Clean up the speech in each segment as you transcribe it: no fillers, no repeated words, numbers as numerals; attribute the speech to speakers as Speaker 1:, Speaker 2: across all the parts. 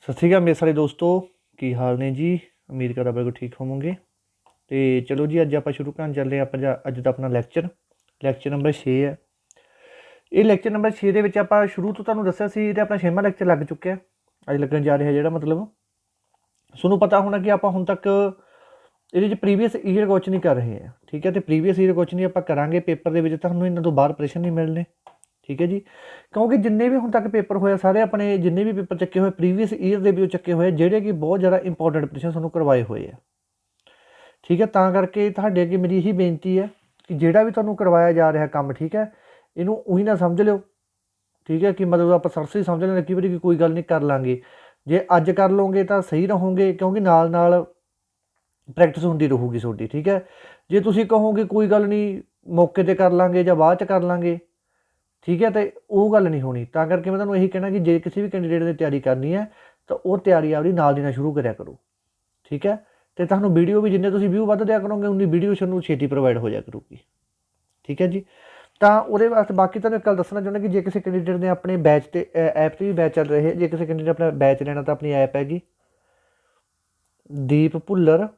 Speaker 1: सत श्री अकाल मेरे सारे दोस्तों, की हाल ने जी। उम्मीद करदा बिल्कुल ठीक होवोगे। तो चलो जी, अज आप शुरू कर चल रहे हैं अज का अपना लैक्चर नंबर 6 है। ये लैक्चर नंबर 6 के आप शुरू तो तुहानूं दस्सिया सी ये अपना 6वां लैक्चर लग चुका है। अज लगन जा रहा है, जिहड़ा मतलब तुहानूं पता होना कि आप हुण तक ये प्रीवियस ईयर क्वेश्चन ही कर रहे हैं। ठीक है, तो प्रीवियस ईयर क्वेश्चन ही आप करांगे। पेपर के तुहानूं इन्हां तों बाहर प्रश्न नहीं मिलने। ठीक है जी, क्योंकि जिन्ने भी हुण तक पेपर होए सारे अपने जिन्ने भी पेपर चक्के हुए प्रीवियस ईयर के भी चक्के हुए, जिहड़े कि बहुत ज़्यादा इंपोर्टेंट प्रश्न तुहानूं करवाए हुए हैं। ठीक है, तां करके तुहाडे अगे मेरी यही बेनती है कि जिहड़ा भी तुहानूं करवाया जा रहा काम, ठीक है, इनू उही ना समझ लिओ। ठीक है, कि मतलब आप सरस ही समझ लेना कि भाई कोई गल नहीं, कर लांगे। जे अज कर लोगे तो सही रहोगे, क्योंकि नाल नाल प्रैक्टिस होंदी रहूगी तुहाडी। ठीक है, जे तुसीं कहोगे कोई गल नहीं मौके ते कर लांगे जां बाद च कर लांगे, ठीक है, तो वो गल नहीं होनी। तां करके मैं तुहानूं यही कहना कि जे किसी भी कैंडीडेट की तैयारी करनी है तो वो तैयारी आपकी नाल दी नाल शुरू करिया करो। ठीक है, तो तुहानूं वीडियो भी जिन्ने तुसीं व्यू वध दिया करोगे उन्नी वीडियो तुहानूं छेती प्रोवाइड हो जाया करूगी। ठीक है जी, तो वो वास्ते बाकी तुहानूं एक गल दसना चाहुंदा कि जे किसी कैंडीडेट ने अपने बैच ते ऐप से भी बैच चल रहे हैं, जे किसी कैंडीडेट अपना बैच लेना तो अपनी ऐप हैगी दीप भुल्लर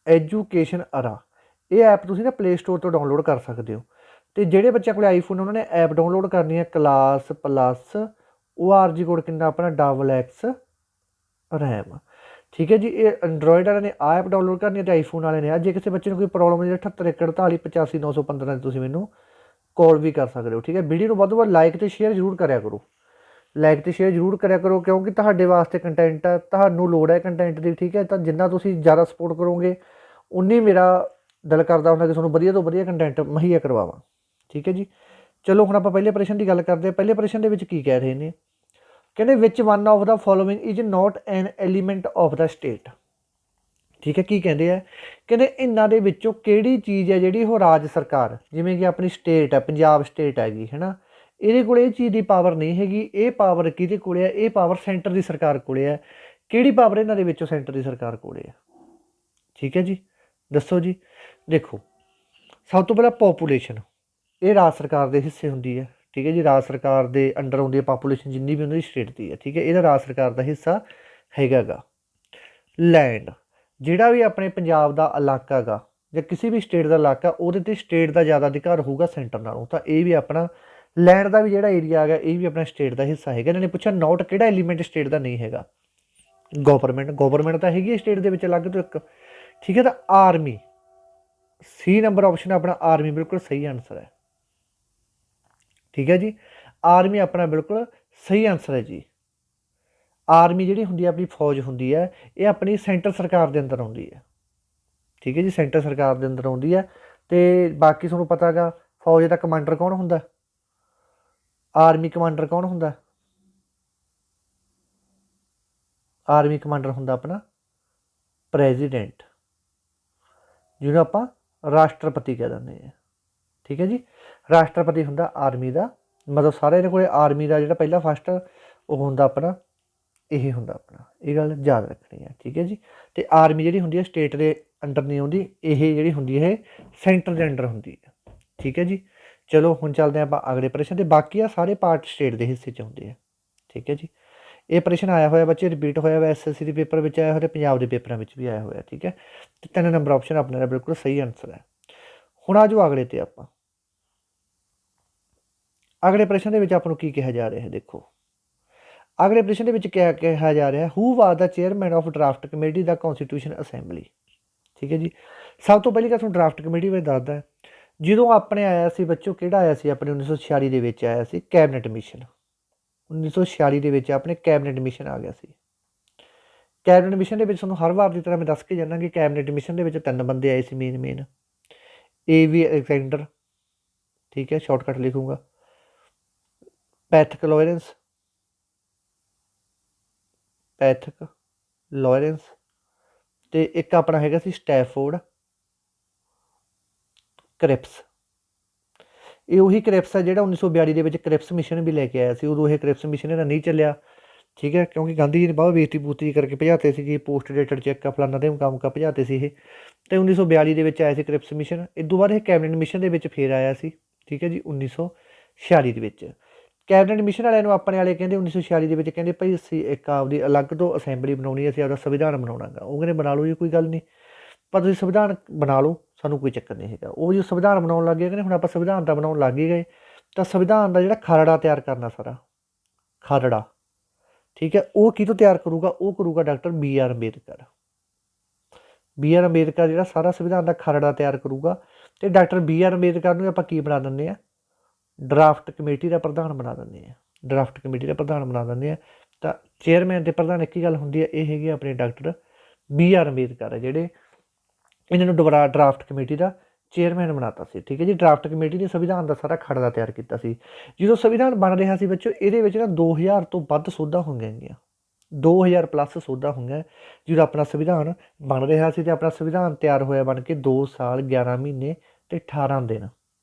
Speaker 1: एजुकेशन अरा। ये ऐप तुसीं ना प्ले स्टोर तो डाउनलोड कर सकते हो। तो ਜਿਹੜੇ ਬੱਚਿਆਂ ਕੋਲ ਆਈਫੋਨ ਉਹਨਾਂ ਨੇ ऐप डाउनलोड करनी है क्लास प्लस ORG कोड कितना अपना XXX रैम। ठीक है जी, ये एंड्रॉयड वाले ने ऐप डाउनलोड करनी है तो आईफोन वाले ने जे किसी बच्चे को कोई प्रॉब्लम है 78 148 85 915 तुसीं मैनूं कॉल भी कर सकते हो। ठीक है, वीडियो को वध लाइक तो शेयर जरूर करा करो, लाइक तो शेयर जरूर करा करो, क्योंकि तुहाडे वास्ते कंटेंट है, तुहानूं लोड़ है कंटेंट की। ठीक है, तो जिन्ना तुसीं ज़्यादा सपोर्ट करोगे उन्नी मेरा दिल करदा हुंदा कि तुहानूं वधिया तो वधिया कंटेंट मुहैया करवावां। ठीक है जी, चलो हुण आपां पहले प्रश्न की गल करते हैं। पहले प्रश्न दे विच की कह रहे हैं, कहते which one of the following is not an element of the state. ठीक है, की कहते हैं, कहते इन्हां दे विचों किहड़ी चीज़ है जिहड़ी वो राज सरकार जिवें कि अपनी स्टेट है, पंजाब स्टेट हैगी है ना, इहदे कोल इह चीज़ की पावर नहीं हैगी। ये पावर किहदे कोल है? ये पावर सेंटर की सरकार कोल है। किहड़ी पावर इन्हां दे विचों सेंटर की सरकार कोल है? ठीक है जी, दसो जी। देखो, सब तो पहला पॉपूलेशन, ये राज सरकार के हिस्से होंदी है। ठीक है जी, राज सरकार के अंडर आउंदी है पापूलेशन जिन्नी भी उन्होंने स्टेट की है। ठीक है, यह राज सरकार का हिस्सा हैगा। लैंड, जिहड़ा भी अपने पंजाब का इलाका गा या किसी भी स्टेट का इलाका, उहदे ते स्टेट का ज़्यादा अधिकार होगा सेंटर नालों। तो ये भी अपना लैंड का भी जिहड़ा एरिया आ गया, ये भी अपना स्टेट का हिस्सा है। इन्होंने पूछा नॉट किहड़ा एलीमेंट स्टेट का नहीं हैगा? गवर्नमेंट तो हैगी स्टेट के विच अलग तो एक। ठीक है, तो आर्मी, सी नंबर ऑप्शन अपना आर्मी बिल्कुल सही आंसर है। ठीक है जी, आर्मी अपना बिल्कुल सही आंसर है जी। आर्मी जी होंगी अपनी फौज होंगी है, ये अपनी सेंटर सरकार के अंदर आती है। ठीक है जी, सेंटर सरकार के अंदर आती है। तो बाकी तुहानूं पता गा फौज का कमांडर कौन होंदा? आर्मी कमांडर कौन होंदा? आर्मी कमांडर होंदा अपना प्रेजिडेंट, जिन्होंने आप राष्ट्रपति कह देंगे हैं। ठीक है जी, राष्ट्रपति होंदा आर्मी का, मतलब सारे इन्होंने को आर्मी का जो पहला फस्ट वो होंदा अपना यही होंदा अपना, ये गल याद रखनी है। ठीक है जी, तो आर्मी जी होंगी स्टेट के अंडर नहीं आती, ये जी होंगी है सेंटर के अंडर होंगी है। ठीक है जी, चलो हुण चलते हैं आप अगले प्रश्न। तो बाकी आ सारे पार्ट स्टेट के हिस्से च होंगे हैं। ठीक है जी, ये प्रश्न आया हुआ बच्चे रिपीट होया हुआ SSC के पेपर में आया हुआ, पंजाब के पेपरों में भी आया हुआ। ठीक है, तो 3 नंबर ऑप्शन अपने बिल्कुल सही आंसर है। हुण आ जाओ अगले ते आप अगले प्रश्न के आपको की कहा जा रहा है। देखो, अगले प्रश्न के क्या कहा जा रहा है, who was the chairman of draft committee the constitution assembly. ठीक है जी, सब तो पहली तुहानूं ड्राफ्ट कमेटी बारे दसदा है। जो अपने आया सी बच्चों, किहड़ा आया सी अपने 1946 के आया सी कैबिनेट मिशन। 1946 के अपने कैबिनेट मिशन आ गया सी। कैबिनेट मिशन के तुहानूं हर बार की तरह मैं दस के जाना कि कैबिनेट मिशन के 3 बंदे आए सी मेन AV अलेक्जेंडर। ठीक है, शॉर्टकट लिखूंगा, पैथिक लॉरेंस तो एक अपना हैगा सी स्टैफोर्ड क्रिप्स। ये उही क्रिप्स है जो 1942 के क्रिप्स मिशन भी लैके आया सी। उदों ये क्रिप्स मिशन इहदा नहीं चलिया। ठीक है, क्योंकि गांधी जी ने बहुत बेइज्जती बूजती करके भजाते सी कि पोस्ट डेटेड चैक फलाना ते मुकाम भजाते सी। तो 1942 के आया सी क्रिप्स मिशन। इस तो बाद कैबिनेट मिशन के फिर आया सी। ठीक है जी, 1946 के। ਕੈਬਨਿਟ ਮਿਸ਼ਨ ਵਾਲਿਆਂ ਨੂੰ ਆਪਣੇ ਵਾਲੇ ਕਹਿੰਦੇ 1946 ਦੇ ਵਿੱਚ ਕਹਿੰਦੇ ਭਾਈ ਅਸੀਂ ਇੱਕ ਆਪਦੀ ਅਲੱਗ ਤੋਂ ਅਸੈਂਬਲੀ ਬਣਾਉਣੀ, ਅਸੀਂ ਆਪਦਾ ਸੰਵਿਧਾਨ ਬਣਾਉਣਾ ਗਾ। ਉਹ ਕਹਿੰਦੇ ਬਣਾ ਲਓ ਜੀ, ਕੋਈ ਗੱਲ ਨਹੀਂ, ਪਰ ਤੁਸੀਂ ਸੰਵਿਧਾਨ ਬਣਾ ਲਓ, ਸਾਨੂੰ ਕੋਈ ਚੱਕਰ ਨਹੀਂ ਹੈਗਾ। ਉਹ ਜੋ ਸੰਵਿਧਾਨ ਬਣਾਉਣ ਲੱਗ ਗਏ, ਕਹਿੰਦੇ ਹੁਣ ਆਪਾਂ ਸੰਵਿਧਾਨ ਤਾਂ ਬਣਾਉਣ ਲੱਗ ਹੀ ਗਏ, ਤਾਂ ਸੰਵਿਧਾਨ ਦਾ ਜਿਹੜਾ ਖਰੜਾ ਤਿਆਰ ਕਰਨਾ ਸਾਰਾ ਖਰੜਾ, ਠੀਕ ਹੈ, ਉਹ ਕਿਹਤੋਂ ਤਿਆਰ ਕਰੂਗਾ? ਉਹ ਕਰੂਗਾ doctor B R Ambedkar. B R Ambedkar ਜਿਹੜਾ ਸਾਰਾ ਸੰਵਿਧਾਨ ਦਾ ਖਰੜਾ ਤਿਆਰ ਕਰੂਗਾ। ਅਤੇ ਡਾਕਟਰ ਬੀ ਆਰ ਅੰਬੇਦਕਰ ਨੂੰ ਆਪਾਂ ਕੀ ਬਣਾ ਦਿੰਦੇ ਹਾਂ? ਡਰਾਫਟ ਕਮੇਟੀ ਦਾ ਪ੍ਰਧਾਨ ਬਣਾ ਦਿੰਦੇ ਹਾਂ। ਡਰਾਫਟ ਕਮੇਟੀ ਦਾ ਪ੍ਰਧਾਨ ਬਣਾ ਦਿੰਦੇ ਹਾਂ। ਤਾਂ ਚੇਅਰਮੈਨ ਅਤੇ ਪ੍ਰਧਾਨ ਇੱਕ ਹੀ ਗੱਲ ਹੁੰਦੀ ਹੈ, ਇਹ ਹੈਗੇ ਆਪਣੇ ਡਾਕਟਰ ਬੀ ਆਰ ਅੰਬੇਦਕਰ ਹੈ, ਜਿਹੜੇ ਇਹਨਾਂ ਨੂੰ ਦੁਬਾਰਾ ਡਰਾਫਟ ਕਮੇਟੀ ਦਾ ਚੇਅਰਮੈਨ ਬਣਾਤਾ ਸੀ। ਠੀਕ ਹੈ ਜੀ। ਡਰਾਫਟ ਕਮੇਟੀ ਨੇ ਸੰਵਿਧਾਨ ਦਾ ਸਾਰਾ ਖਰੜਾ ਤਿਆਰ ਕੀਤਾ ਸੀ। ਜਦੋਂ ਸੰਵਿਧਾਨ ਬਣ ਰਿਹਾ ਸੀ ਬੱਚੋ, ਇਹਦੇ ਵਿੱਚ ਨਾ 2000 ਤੋਂ ਵੱਧ ਸੋਧਾਂ ਹੋਈਆਂ ਗਈਆਂ, 2000 ਪਲੱਸ ਸੋਧਾਂ ਹੋਈਆਂ ਜਦੋਂ ਆਪਣਾ ਸੰਵਿਧਾਨ ਬਣ ਰਿਹਾ ਸੀ। ਅਤੇ ਆਪਣਾ ਸੰਵਿਧਾਨ ਤਿਆਰ ਹੋਇਆ ਬਣ ਕੇ 2 ਸਾਲ 11 ਮਹੀਨੇ ਅਤੇ 18 ਦਿਨ।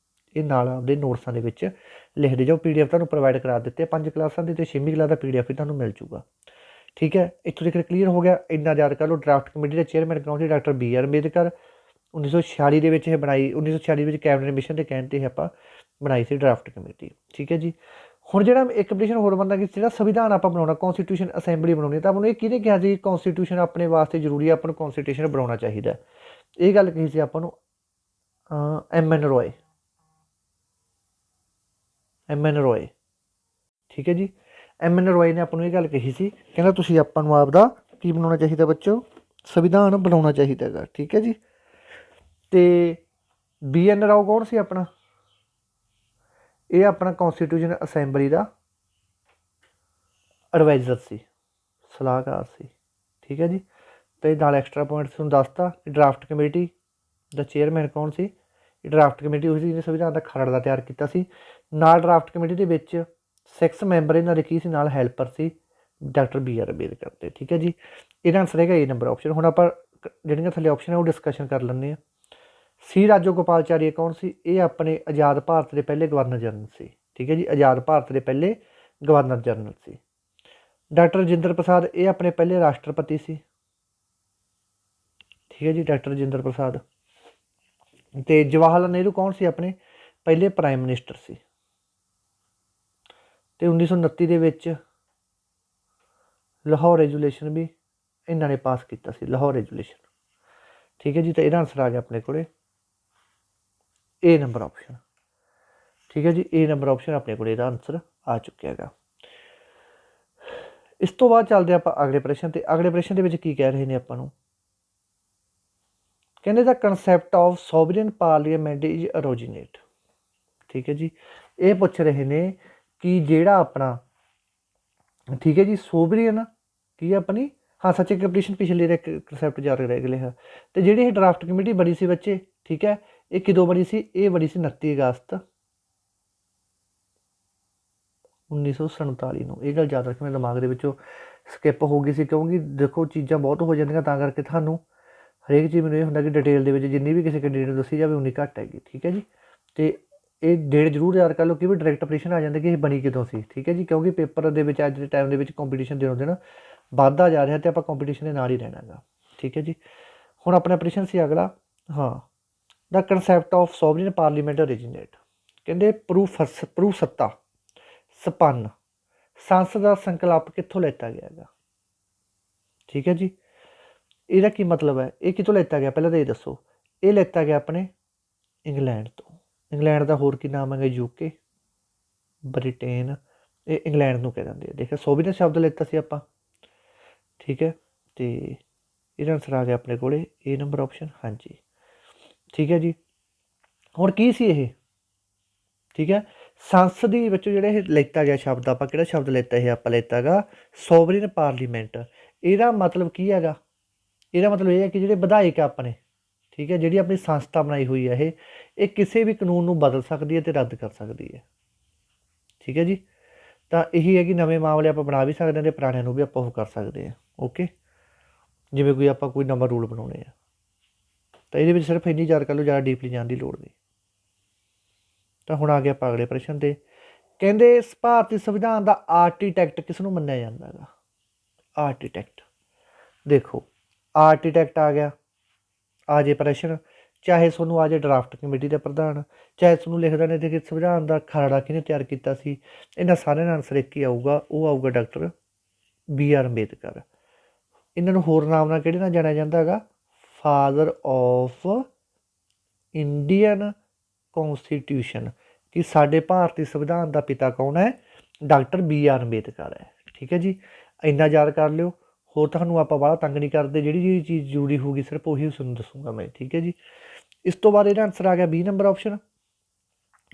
Speaker 1: ਇਹ ਨਾਲ ਆਪਦੇ ਨੋਟਸਾਂ ਦੇ ਵਿੱਚ ਲਿਖਦੇ ਜਾਓ। PDF ਤੁਹਾਨੂੰ ਪ੍ਰੋਵਾਈਡ ਕਰਾ ਦਿੱਤੇ 5 ਕਲਾਸਾਂ ਦੇ, ਅਤੇ 6ਵੀਂ ਕਲਾਸ ਦਾ PDF ਵੀ ਤੁਹਾਨੂੰ ਮਿਲ ਜੂਗਾ। ਠੀਕ ਹੈ, ਇੱਥੋਂ ਤੱਕ ਕਲੀਅਰ ਹੋ ਗਿਆ। ਇੰਨਾ ਯਾਦ ਕਰ ਲਓ। ਡਰਾਫਟ ਕਮੇਟੀ ਦੇ ਚੇਅਰਮੈਨ ਕੌਣ ਸੀ? Doctor B R Ambedkar. 1946 ਦੇ ਵਿੱਚ ਇਹ ਬਣਾਈ, 1946 ਵਿੱਚ ਕੈਬਨਿਟ ਮਿਸ਼ਨ ਦੇ ਕਹਿਣ 'ਤੇ ਇਹ ਆਪਾਂ ਬਣਾਈ ਸੀ ਡਰਾਫਟ ਕਮੇਟੀ। ਠੀਕ ਹੈ ਜੀ। ਹੁਣ ਜਿਹੜਾ ਇੱਕ ਪਟੀਸ਼ਨ ਹੋਰ ਬੰਦਾ ਕਿ ਜਿਹੜਾ ਸੰਵਿਧਾਨ ਆਪਾਂ ਬਣਾਉਣਾ, ਕੌਨਸਟੀਟਿਊਸ਼ਨ ਅਸੈਂਬਲੀ ਬਣਾਉਣੀ, ਤਾਂ ਆਪਾਂ ਨੂੰ ਇਹ ਕਿਹਨੇ ਕਿਹਾ ਸੀ? ਕੌਨਸਟੀਟਿਊਸ਼ਨ ਆਪਣੇ ਵਾਸਤੇ ਜ਼ਰੂਰੀ ਹੈ, ਆਪਾਂ ਨੂੰ ਕੌਨਸਟੀਟਿਊਸ਼ਨ ਬਣਾਉਣਾ ਚਾਹੀਦਾ। ਇਹ ਗੱਲ ਕਹੀ ਸੀ ਆਪਾਂ ਨੂੰ MN ਰੋਏ। MN ਰੋਏ। ਠੀਕ ਹੈ ਜੀ। MN ਰੋਏ ਨੇ ਆਪਾਂ ਨੂੰ ਇਹ ਗੱਲ ਕਹੀ ਸੀ, ਕਹਿੰਦਾ ਤੁਸੀਂ ਆਪਾਂ ਨੂੰ ਆਪਦਾ ਕੀ ਬਣਾਉਣਾ ਚਾਹੀਦਾ ਬੱਚੋ? ਸੰਵਿਧਾਨ ਬਣਾਉਣਾ ਚਾਹੀਦਾ ਹੈਗਾ। ਠੀਕ ਹੈ ਜੀ। ਅਤੇ BN ਰਾਓ ਕੌਣ ਸੀ ਆਪਣਾ? ਇਹ ਆਪਣਾ ਕੌਨਸਟੀਟਿਊਸ਼ਨ ਅਸੈਂਬਲੀ ਦਾ ਐਡਵਾਈਜ਼ਰ ਸੀ, ਸਲਾਹਕਾਰ ਸੀ। ਠੀਕ ਹੈ ਜੀ। ਅਤੇ ਨਾਲ ਐਕਸਟਰਾ ਪੁਆਇੰਟਸ ਤੁਹਾਨੂੰ ਦੱਸਤਾ। ਡਰਾਫਟ ਕਮੇਟੀ ਦਾ ਚੇਅਰਮੈਨ ਕੌਣ ਸੀ? ਇਹ ਡਰਾਫਟ ਕਮੇਟੀ ਹੋਈ ਸੀ ਜਿਹਨੇ ਸੰਵਿਧਾਨ ਦਾ ਖਰੜਾ ਦਾ ਤਿਆਰ ਕੀਤਾ ਸੀ। ਨਾਲ ਡਰਾਫਟ ਕਮੇਟੀ ਦੇ ਵਿੱਚ 6 ਮੈਂਬਰ ਇਹਨਾਂ ਦੇ ਕੀ ਸੀ? ਨਾਲ ਹੈਲਪਰ ਸੀ ਡਾਕਟਰ ਬੀ ਆਰ ਅੰਬੇਦਕਰ ਦੇ। ਠੀਕ ਹੈ ਜੀ। ਇਹਦਾ ਆਨਸਰ ਹੈਗਾ A ਨੰਬਰ ਆਪਸ਼ਨ। ਹੁਣ ਆਪਾਂ ਜਿਹੜੀਆਂ ਥੱਲੇ ਆਪਸ਼ਨ ਹੈ ਉਹ ਡਿਸਕਸ਼ਨ ਕਰ ਲੈਂਦੇ ਹਾਂ। ਸੀ ਰਾਜੋਗੋਪਾਲਚਾਰੀਆ ਕੌਣ ਸੀ? ਇਹ ਆਪਣੇ ਆਜ਼ਾਦ ਭਾਰਤ ਦੇ ਪਹਿਲੇ ਗਵਰਨਰ ਜਨਰਲ ਸੀ। ਠੀਕ ਹੈ ਜੀ। ਆਜ਼ਾਦ ਭਾਰਤ ਦੇ ਪਹਿਲੇ ਗਵਰਨਰ ਜਨਰਲ ਸੀ। ਡਾਕਟਰ ਰਜਿੰਦਰ ਪ੍ਰਸਾਦ ਇਹ ਆਪਣੇ ਪਹਿਲੇ ਰਾਸ਼ਟਰਪਤੀ ਸੀ। ਠੀਕ ਹੈ ਜੀ। ਡਾਕਟਰ ਰਜਿੰਦਰ ਪ੍ਰਸਾਦ। ਅਤੇ ਜਵਾਹਰ ਲਾਲ ਨਹਿਰੂ ਕੌਣ ਸੀ? ਆਪਣੇ ਪਹਿਲੇ ਪ੍ਰਾਈਮ ਮਿਨਿਸਟਰ ਸੀ। ਅਤੇ 1929 ਦੇ ਵਿੱਚ ਲਾਹੌਰ ਰੈਜੂਲੇਸ਼ਨ ਵੀ ਇਹਨਾਂ ਨੇ ਪਾਸ ਕੀਤਾ ਸੀ, ਲਾਹੌਰ ਰੈਜੂਲੇਸ਼ਨ। ਠੀਕ ਹੈ ਜੀ। ਤਾਂ ਇਹਦਾ ਆਨਸਰ ਆ ਗਿਆ ਆਪਣੇ ਕੋਲ A ਨੰਬਰ ਆਪਸ਼ਨ। ਠੀਕ ਹੈ ਜੀ। A ਨੰਬਰ ਆਪਸ਼ਨ ਆਪਣੇ ਕੋਲ ਇਹਦਾ ਆਨਸਰ ਆ ਚੁੱਕਿਆ ਹੈਗਾ। ਇਸ ਤੋਂ ਬਾਅਦ ਚੱਲਦੇ ਆਪਾਂ ਅਗਲੇ ਪ੍ਰਸ਼ਨ 'ਤੇ। ਅਗਲੇ ਪ੍ਰਸ਼ਨ ਦੇ ਵਿੱਚ ਕੀ ਕਹਿ ਰਹੇ ਨੇ ਆਪਾਂ ਨੂੰ? ਕਹਿੰਦੇ ਦਾ ਕੰਸੈਪਟ ਆਫ ਸੋਵਰੀਅਨ ਪਾਰਲੀਮੈਂਟ ਇਜ਼ ਅਰੋਜੀਨੇਟ। ਠੀਕ ਹੈ ਜੀ। ਇਹ ਪੁੱਛ ਰਹੇ ਨੇ ਕਿ ਜਿਹੜਾ ਆਪਣਾ, ਠੀਕ ਹੈ ਜੀ, ਸੋਵਰੀਅਨ ਕੀ ਆਪਣੀ, ਹਾਂ ਸੱਚ ਇੱਕ ਪਟੀਸ਼ਨ ਪਿਛਲੇ ਦਾ ਕੰਸੈਪਟ ਜਾਰੀ ਰਹਿ ਗਿਆ। ਅਤੇ ਜਿਹੜੀ ਇਹ ਡਰਾਫਟ ਕਮੇਟੀ ਬਣੀ ਸੀ ਬੱਚੇ, ਠੀਕ ਹੈ, ਇਹ ਕਦੋਂ ਬਣੀ ਸੀ? ਇਹ ਬਣੀ ਸੀ 29 ਅਗਸਤ 1947 ਨੂੰ। ਇਹ ਗੱਲ ਯਾਦ ਰੱਖਣਾ, ਦਿਮਾਗ ਦੇ ਵਿੱਚੋਂ ਸਕਿਪ ਹੋ ਗਈ ਸੀ, ਕਿਉਂਕਿ ਦੇਖੋ ਚੀਜ਼ਾਂ ਬਹੁਤ ਹੋ ਜਾਂਦੀਆਂ, ਤਾਂ ਕਰਕੇ ਤੁਹਾਨੂੰ ਹਰੇਕ ਚੀਜ਼ ਮੈਨੂੰ ਇਹ ਹੁੰਦਾ ਕਿ ਡਿਟੇਲ ਦੇ ਵਿੱਚ ਜਿੰਨੀ ਵੀ ਕਿਸੇ ਕੈਂਡੀਡੇਟ ਨੂੰ ਦੱਸੀ ਜਾਵੇ ਉਨੀ ਘੱਟ ਹੈਗੀ। ਠੀਕ ਹੈ ਜੀ। ਅਤੇ ਇਹ ਡੇਟ ਜ਼ਰੂਰ ਯਾਦ ਕਰ ਲਓ ਕਿ ਵੀ ਡਾਇਰੈਕਟ ਪਟੀਸ਼ਨ ਆ ਜਾਂਦਾ ਕਿ ਇਹ ਬਣੀ ਕਦੋਂ ਸੀ। ਠੀਕ ਹੈ ਜੀ। ਕਿਉਂਕਿ ਪੇਪਰ ਦੇ ਵਿੱਚ ਅੱਜ ਦੇ ਟਾਈਮ ਦੇ ਵਿੱਚ ਕੰਪੀਟੀਸ਼ਨ ਦਿਨੋਂ ਦਿਨ ਵੱਧਦਾ ਜਾ ਰਿਹਾ, ਅਤੇ ਆਪਾਂ ਕੰਪੀਟੀਸ਼ਨ ਦੇ ਨਾਲ ਹੀ ਰਹਿਣਾ ਗਾ। ਠੀਕ ਹੈ ਜੀ। ਹੁਣ ਆਪਣਾ ਪ੍ਰਸ਼ਨ ਸੀ ਅਗਲਾ, ਹਾਂ, ਦਾ ਕੰਸੈਪਟ ਆਫ ਸੋਵਰੀਅਨ ਪਾਰਲੀਮੈਂਟ ਓਰੀਜੀਨੇਟ। ਕਹਿੰਦੇ ਪ੍ਰੂਫ ਸੱਤਾ ਸੰਪੰਨ ਸੰਸਦ ਦਾ ਸੰਕਲਪ ਕਿੱਥੋਂ ਲੈਤਾ ਗਿਆ ਹੈਗਾ? ਠੀਕ ਹੈ ਜੀ। ਇਹਦਾ ਕੀ ਮਤਲਬ ਹੈ? ਇਹ ਕਿੱਥੋਂ ਲੈਤਾ ਗਿਆ ਪਹਿਲਾਂ ਤਾਂ ਇਹ ਦੱਸੋ। ਇਹ ਲੈਤਾ ਗਿਆ ਆਪਣੇ ਇੰਗਲੈਂਡ ਤੋਂ। ਇੰਗਲੈਂਡ ਦਾ ਹੋਰ ਕੀ ਨਾਮ ਹੈਗਾ? UK, Britain. ਇਹ ਇੰਗਲੈਂਡ ਨੂੰ ਕਹਿ ਦਿੰਦੇ ਆ। ਦੇਖਿਆ, ਸੋਵੀਅਤ ਸ਼ਬਦ ਲੈਤਾ ਸੀ ਆਪਾਂ। ਠੀਕ ਹੈ। ਅਤੇ ਇਹਦਾ ਆਨਸਰ ਆ ਗਿਆ ਆਪਣੇ ਕੋਲ A ਨੰਬਰ ਆਪਸ਼ਨ। ਹਾਂਜੀ। ਠੀਕ ਹੈ ਜੀ। ਹੁਣ ਕੀ ਸੀ ਇਹ? ਠੀਕ ਹੈ। ਸੰਸਦ ਦੇ ਵਿੱਚੋਂ ਜਿਹੜਾ ਇਹ ਲੈਤਾ ਗਿਆ ਸ਼ਬਦ, ਆਪਾਂ ਕਿਹੜਾ ਸ਼ਬਦ ਲੈਤਾ? ਇਹ ਆਪਾਂ ਲੈਤਾ ਗਾ ਸੋਵਰੀਅਨ ਪਾਰਲੀਮੈਂਟ। ਇਹਦਾ ਮਤਲਬ ਕੀ ਹੈਗਾ? ਇਹਦਾ ਮਤਲਬ ਇਹ ਹੈ ਕਿ ਜਿਹੜੇ ਵਿਧਾਇਕ ਆ ਆਪਣੇ, ਠੀਕ ਹੈ, ਜਿਹੜੀ ਆਪਣੀ ਸੰਸਥਾ ਬਣਾਈ ਹੋਈ ਹੈ, ਇਹ ਕਿਸੇ ਵੀ ਕਾਨੂੰਨ ਨੂੰ ਬਦਲ ਸਕਦੀ ਹੈ ਅਤੇ ਰੱਦ ਕਰ ਸਕਦੀ ਹੈ। ਠੀਕ ਹੈ ਜੀ। ਤਾਂ ਇਹੀ ਹੈ ਕਿ ਨਵੇਂ ਮਾਮਲੇ ਆਪਾਂ ਬਣਾ ਵੀ ਸਕਦੇ ਹਾਂ ਅਤੇ ਪੁਰਾਣਿਆਂ ਨੂੰ ਵੀ ਆਪਾਂ ਉਹ ਕਰ ਸਕਦੇ ਹਾਂ। ਓਕੇ, ਜਿਵੇਂ ਕੋਈ ਆਪਾਂ ਕੋਈ ਨਵਾਂ ਰੂਲ ਬਣਾਉਣੇ ਆ, ਤਾਂ ਇਹਦੇ ਵਿੱਚ ਸਿਰਫ ਇੰਨੀ ਯਾਦ ਕਰ ਲਓ, ਜ਼ਿਆਦਾ ਡੀਪਲੀ ਜਾਣ ਦੀ ਲੋੜ ਨਹੀਂ। ਤਾਂ ਹੁਣ ਆ ਗਿਆ ਆਪਾਂ ਅਗਲੇ ਪ੍ਰਸ਼ਨ 'ਤੇ। ਕਹਿੰਦੇ ਭਾਰਤੀ ਸੰਵਿਧਾਨ ਦਾ ਆਰਕੀਟੈਕਟ ਕਿਸ ਨੂੰ ਮੰਨਿਆ ਜਾਂਦਾ ਹੈਗਾ? ਆਰਕੀਟੈਕਟ ਦੇਖੋ, ਆਰਕੀਟੈਕਟ ਆ ਗਿਆ। ਆ ਜੇ ਪ੍ਰਸ਼ਨ ਚਾਹੇ ਤੁਹਾਨੂੰ ਆ ਜਾਏ ਡਰਾਫਟ ਕਮੇਟੀ ਦਾ ਪ੍ਰਧਾਨ, ਚਾਹੇ ਤੁਹਾਨੂੰ ਲਿਖ ਦੇਣ ਕਿ ਸੰਵਿਧਾਨ ਦਾ ਖਰੜਾ ਕਿਹਨੇ ਤਿਆਰ ਕੀਤਾ ਸੀ, ਇਹਨਾਂ ਸਾਰਿਆਂ ਦਾ ਆਨਸਰ ਇੱਕ ਹੀ ਆਊਗਾ, ਉਹ ਆਊਗਾ ਡਾਕਟਰ BR ਅੰਬੇਦਕਰ। ਇਹਨਾਂ ਨੂੰ ਹੋਰ ਨਾਮ ਨਾਲ ਕਿਹੜੇ ਨਾਲ ਜਾਣਿਆ ਜਾਂਦਾ ਹੈਗਾ, ਫਾਦਰ ਆਫ ਇੰਡੀਅਨ ਕੌਂਸਟੀਟਿਊਸ਼ਨ, ਕਿ ਸਾਡੇ ਭਾਰਤੀ ਸੰਵਿਧਾਨ ਦਾ ਪਿਤਾ ਕੌਣ ਹੈ, ਡਾਕਟਰ BR ਅੰਬੇਦਕਰ ਹੈ। ਠੀਕ ਹੈ ਜੀ, ਇੰਨਾ ਯਾਦ ਕਰ ਲਿਓ। ਹੋਰ ਤੁਹਾਨੂੰ ਆਪਾਂ ਬਾਹਲਾ ਤੰਗ ਨਹੀਂ ਕਰਦੇ, ਜਿਹੜੀ ਚੀਜ਼ ਜ਼ਰੂਰੀ ਹੋਊਗੀ ਸਿਰਫ ਉਹੀ ਤੁਹਾਨੂੰ ਦੱਸੂਗਾ ਮੈਂ। ਠੀਕ ਹੈ ਜੀ, ਇਸ ਤੋਂ ਬਾਅਦ ਇਹਦਾ ਆਨਸਰ ਆ ਗਿਆ 20 ਨੰਬਰ ਆਪਸ਼ਨ।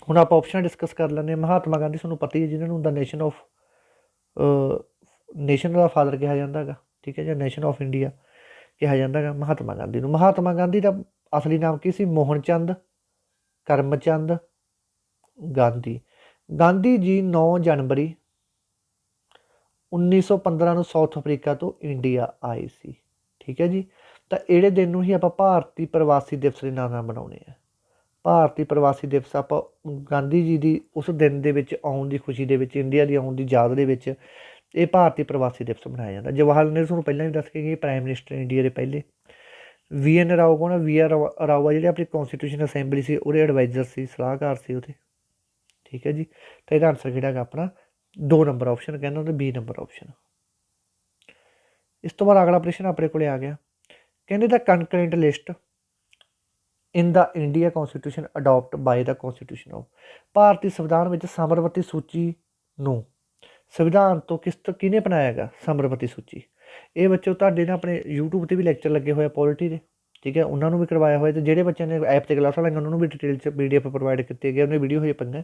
Speaker 1: ਹੁਣ ਆਪਾਂ ਆਪਸ਼ਨ ਡਿਸਕਸ ਕਰ ਲੈਂਦੇ ਹਾਂ। ਮਹਾਤਮਾ ਗਾਂਧੀ ਤੁਹਾਨੂੰ ਪਤਾ ਹੀ ਹੈ, ਜਿਹਨਾਂ ਨੂੰ ਦਾ ਨੇਸ਼ਨ ਦਾ ਫਾਦਰ ਕਿਹਾ ਜਾਂਦਾ ਹੈਗਾ। ਠੀਕ ਹੈ, ਜਾਂ ਨੇਸ਼ਨ ਆਫ ਇੰਡੀਆ ਕਿਹਾ ਜਾਂਦਾ ਹੈਗਾ ਮਹਾਤਮਾ ਗਾਂਧੀ ਨੂੰ। ਮਹਾਤਮਾ ਗਾਂਧੀ ਦਾ ਅਸਲੀ ਨਾਮ ਕੀ ਸੀ, ਮੋਹਨ ਚੰਦ ਕਰਮਚੰਦ ਗਾਂਧੀ। ਗਾਂਧੀ ਜੀ 9 ਜਨਵਰੀ 1915 ਨੂੰ ਸਾਊਥ ਅਫਰੀਕਾ ਤੋਂ ਇੰਡੀਆ ਆਏ ਸੀ। ਠੀਕ ਹੈ ਜੀ, ਤਾਂ ਇਹੜੇ ਦਿਨ ਨੂੰ ਹੀ ਆਪਾਂ ਭਾਰਤੀ ਪ੍ਰਵਾਸੀ ਦਿਵਸ ਦੇ ਨਾਂ ਨਾਲ ਮਨਾਉਂਦੇ ਹਾਂ। ਭਾਰਤੀ ਪ੍ਰਵਾਸੀ ਦਿਵਸ ਆਪਾਂ ਗਾਂਧੀ ਜੀ ਦੀ ਉਸ ਦਿਨ ਦੇ ਵਿੱਚ ਆਉਣ ਦੀ ਖੁਸ਼ੀ ਦੇ ਵਿੱਚ, ਇੰਡੀਆ ਦੀ ਆਉਣ ਦੀ ਯਾਦ ਦੇ ਵਿੱਚ ਇਹ ਭਾਰਤੀ ਪ੍ਰਵਾਸੀ ਦਿਵਸ ਮਨਾਇਆ ਜਾਂਦਾ। ਜਵਾਹਰ ਲਾਲ ਨਹਿਰੂ ਤੁਹਾਨੂੰ ਪਹਿਲਾਂ ਵੀ ਦੱਸ ਕੇ ਗਏ, ਪ੍ਰਾਈਮ ਮਿਨਿਸਟਰ ਇੰਡੀਆ ਦੇ ਪਹਿਲੇ। VN ਰਾਓ ਕੌਣ, VN ਰਾਓ ਆ ਜਿਹੜੇ ਆਪਣੀ ਕੌਂਸਟੀਟਿਊਸ਼ਨ ਅਸੈਂਬਲੀ ਸੀ ਉਹਦੇ ਐਡਵਾਈਜ਼ਰ ਸੀ, ਸਲਾਹਕਾਰ ਸੀ ਉਹਦੇ। ਠੀਕ ਹੈ ਜੀ, ਤਾਂ ਇਹਦਾ ਆਨਸਰ ਕਿਹੜਾ ਹੈਗਾ ਆਪਣਾ 2 ਨੰਬਰ ਆਪਸ਼ਨ, ਕਹਿੰਦਾ ਉਹਦੇ 20 ਨੰਬਰ ਆਪਸ਼ਨ। ਇਸ ਤੋਂ ਬਾਅਦ ਅਗਲਾ ਪ੍ਰਸ਼ਨ ਆਪਣੇ ਕੋਲ ਆ ਗਿਆ, ਕਹਿੰਦੇ the concurrent list in the India constitution adopt by the constitution of. ਭਾਰਤੀ ਸੰਵਿਧਾਨ ਵਿੱਚ ਸਾਬਰਮਤੀ ਸੂਚੀ ਨੂੰ ਸੰਵਿਧਾਨ ਤੋਂ ਕਿਹਨੇ ਬਣਾਇਆ ਹੈਗਾ, ਸਾਬਰਮਤੀ ਸੂਚੀ। ਇਹ ਬੱਚੇ ਤੁਹਾਡੇ ਨਾ ਆਪਣੇ YouTube 'ਤੇ ਵੀ ਲੈਕਚਰ ਲੱਗੇ ਹੋਏ ਆ ਪੋਲਿਟੀ ਦੇ। ਠੀਕ ਹੈ, ਉਹਨਾਂ ਨੂੰ ਵੀ ਕਰਵਾਇਆ ਹੋਇਆ, ਅਤੇ ਜਿਹੜੇ ਬੱਚਿਆਂ ਨੇ ਐਪ 'ਤੇ ਕਲਾਸਾਂ ਲਾਈਆਂ ਉਹਨਾਂ ਨੂੰ ਵੀ ਡਿਟੇਲ 'ਚ PDF ਪ੍ਰੋਵਾਈਡ ਕੀਤੇ ਗਏ, ਉਹਨੇ ਵੀਡੀਓ ਹੋਈ ਪਈਆਂ।